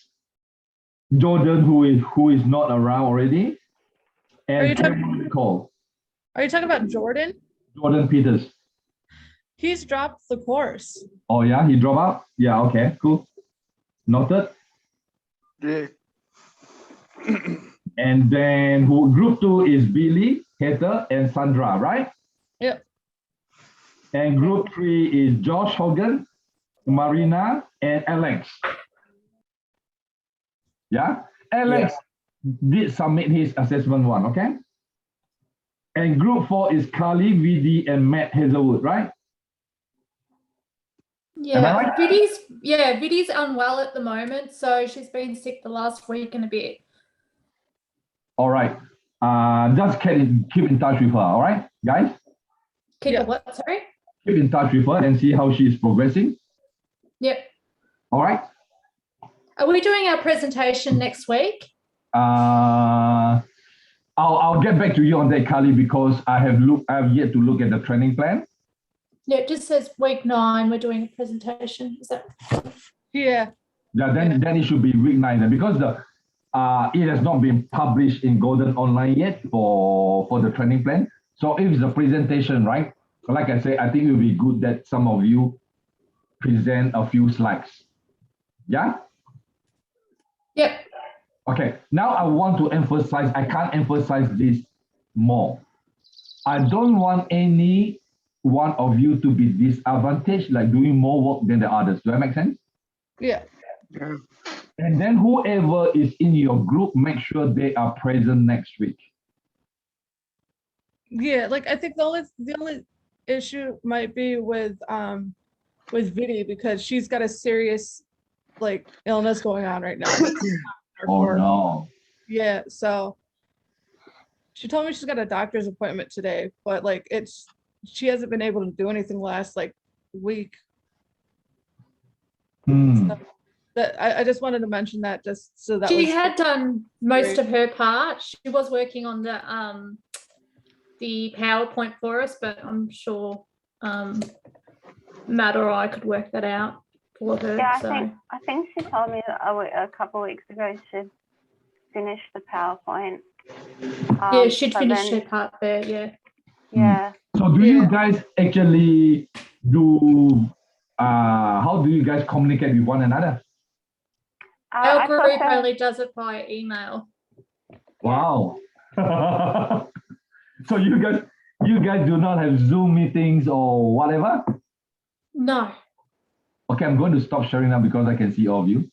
Jordan, who is not around already, Are you and talking- Cameron Cole, Are you talking about Jordan? Jordan Peters. He's dropped the course. Oh yeah, he dropped out? Yeah, okay, cool. Noted. Yeah. And then group 2 is Billy, Heather, and Sandra, right? Yep. And group 3 is Josh Hogan, Marina, and Alex. Yeah, Alex did submit his assessment 1, okay? And group 4 is Carly, VD, and Matt Hazelwood, right? Yeah, right? Vidi's unwell at the moment, so she's been sick the last week and a bit. All right. Just keep in touch with her, all right, guys? Keep Yeah. a what, sorry? Keep in touch with her and see how she is progressing, Yep. all right? Are we doing our presentation next week? I'll get back to you on that, Carly, because I have yet to look at the training plan. Yeah, it just says week 9, we're doing a presentation. Is that? Yeah, Yeah, then it should be week 9 then, because it has not been published in Golden Online yet for the training plan. So if it's a presentation, right? Like I say, I think it will be good that some of you present a few slides. Yeah? Yep. Okay, now I want to emphasize, I can't emphasize this more. I don't want any one of you to be disadvantaged, like doing more work than the others. Does that make sense? yeah, And then whoever is in your group, make sure they are present next week. yeah. Like I think the only issue might be with Vidi, because she's got a serious like illness going on right now. Oh no. Yeah, so she told me she's got a doctor's appointment today, but like she hasn't been able to do anything last like week. Hmm. That I just wanted to mention that just so that She was had done most Great. of her part. She was working on the PowerPoint for us, but I'm sure Matt or I could work that out for her. Yeah, so. I think she told me that a couple of weeks ago she'd finished the PowerPoint. Yeah, she'd but finished then- her part there, yeah. Yeah. So do you Yeah. guys actually do, how do you guys communicate with one another? Our I thought group that- only does it via email. Wow. So you guys do not have Zoom meetings or whatever? No, Okay, I'm going to stop sharing now because I can see all of you.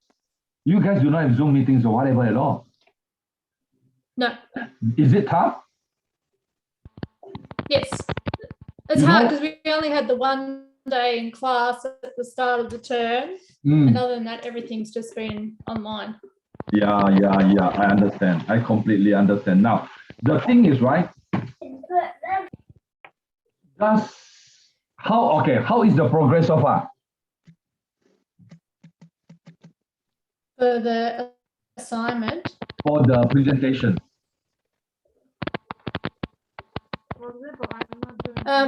You guys do not have Zoom meetings or whatever at all. no, Is it tough? yes. It's You hard know- because we only had the one day in class at the start of the term. Mm. And other than that, everything's just been online. Yeah, I understand. I completely understand. Now, the thing is, right? How is the progress so far? For the assignment, For the presentation?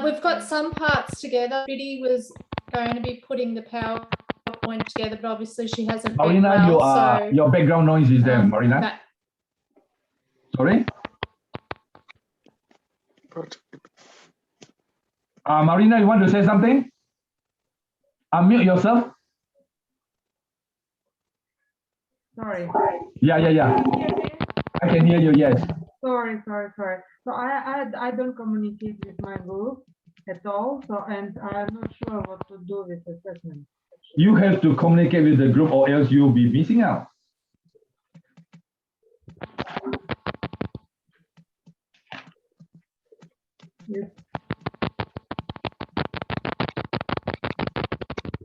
we've got some parts together. Biddy was going to be putting the PowerPoint together, but obviously she hasn't been Marina, well, so. your background noise is there, um, Marina. Matt- Sorry? Marina, you want to say something? Unmute yourself. Sorry. Yeah. I can hear you, yes. Sorry. So I don't communicate with my group at all. So, and I'm not sure what to do with assessment. You have to communicate with the group or else you'll be missing out. Yes.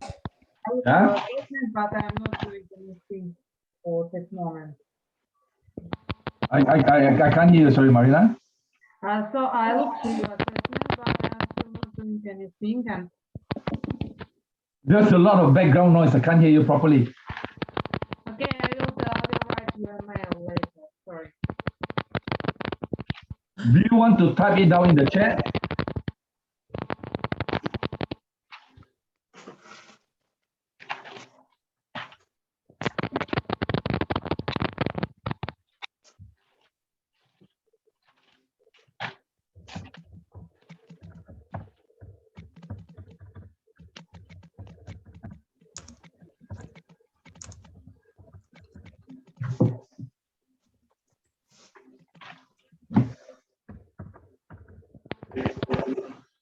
I will Yeah? do assessment, but I'm not doing anything for this moment. I can't hear you, sorry, Marina. So I look to your assessment, but I'm still not doing anything. And There's a lot of background noise. I can't hear you properly. okay, I will write you a mail later. Sorry. Do you want to type it down in the chat?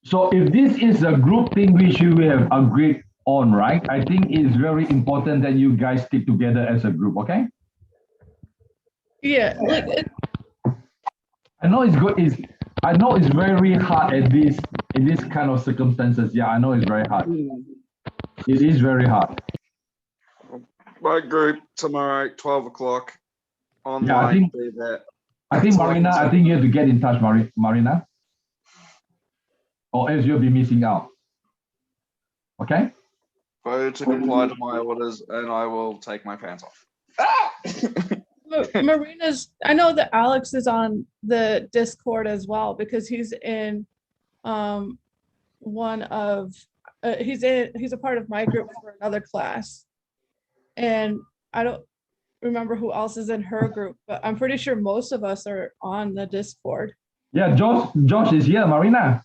So if this is a group thing which you have agreed on, right? I think it's very important that you guys stick together as a group, okay? Yeah, like I know it's good. I know it's very hard at this in this kind of circumstances. Yeah, I know it's very hard. It is very hard. My group tomorrow, 12 o'clock Yeah, online. Be there. I think So I can Marina, I say- think you have to get in touch, Marina, or else you'll be missing out. Okay. Vote to comply to my orders, and I will take my pants off. Ah! Marina's, I know that Alex is on the Discord as well because he's in one of he's a part of my group for another class. And I don't remember who else is in her group, but I'm pretty sure most of us are on the Discord. Yeah, Josh is here, Marina.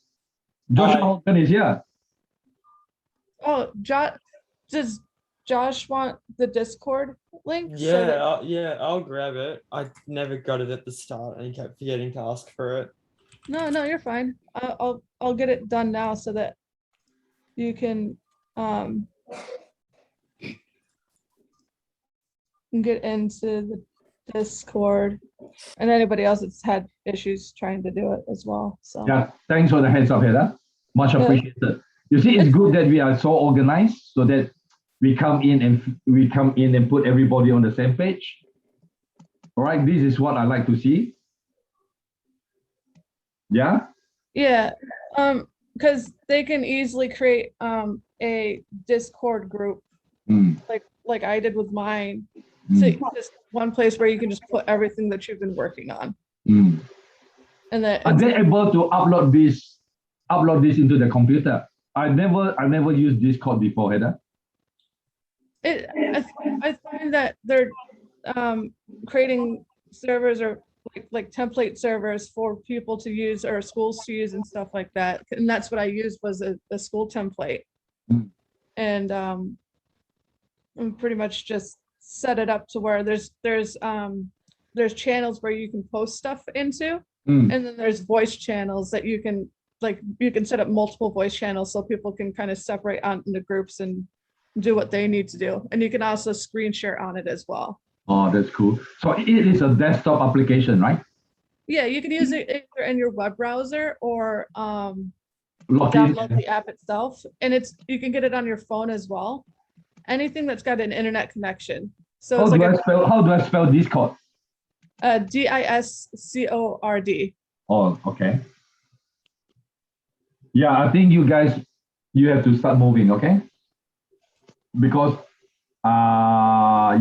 Josh Hamilton is here. Oh, does Josh want the Discord link? So Yeah, that- yeah, I'll grab it. I never got it at the start and kept forgetting to ask for it. No, you're fine. I'll get it done now so that you can get into the Discord, and anybody else that's had issues trying to do it as well. So Yeah, thanks for the heads up, Heather. Much Yeah. appreciated. You see, it's good that we are so organized so that we come in and put everybody on the same page. All right, this is what I like to see. Yeah. yeah, because they can easily create a Discord group Mm, like I did with mine. mm, So just one place where you can just put everything that you've been working on, mm. and then Are they able to upload this into the computer? I never used Discord before, Heather. I find that they're creating servers or like template servers for people to use or schools to use and stuff like that. And that's what I used was a school template. Mm. And pretty much just set it up to where there's channels where you can post stuff into, Mm. and then there's voice channels that you can set up multiple voice channels so people can kind of separate out into groups and do what they need to do. And you can also screen share on it as well. Oh, that's cool. So it is a desktop application, right? Yeah, you can use it either in your web browser or Log in. download the app itself. And you can get it on your phone as well. Anything that's got an internet connection. So How it's do like I spell Discord? Discord. Oh, okay. Yeah, I think you guys, you have to start moving, okay? Because,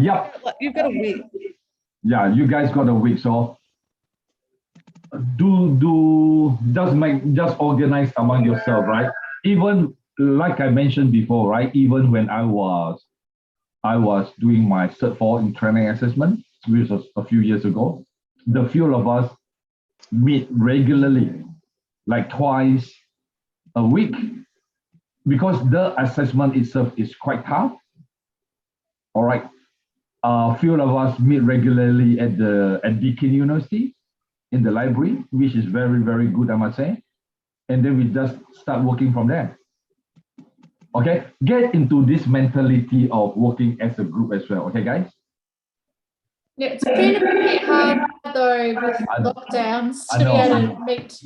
yep, You've got a week. yeah, you guys got a week, so just organize among yourself, right? Even like I mentioned before, right? Even when I was doing my Cert 4 in training assessment, which was a few years ago, the few of us meet regularly, like twice a week, because the assessment itself is quite tough. All right, a few of us meet regularly at Deakin University in the library, which is very, very good, I must say. And then we just start working from there. Okay, get into this mentality of working as a group as well. Okay, guys. Yeah, it's been a bit hard though with I- lockdowns I to be know. able to meet.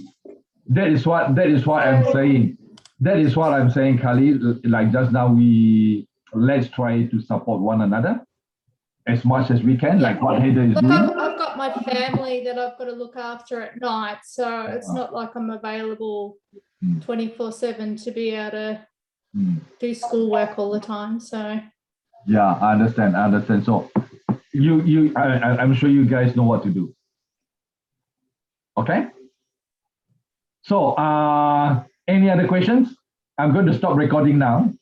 That is what I'm saying. That is what I'm saying, Khalid. Like just now, let's try to support one another as much as we can, like what Heather is Look, doing. I've got my family that I've got to look after at night, so it's not like I'm available 24/7 to be able to Mm. do schoolwork all the time. So Yeah, I understand. So I'm sure you guys know what to do. Okay. So any other questions? I'm going to stop recording now.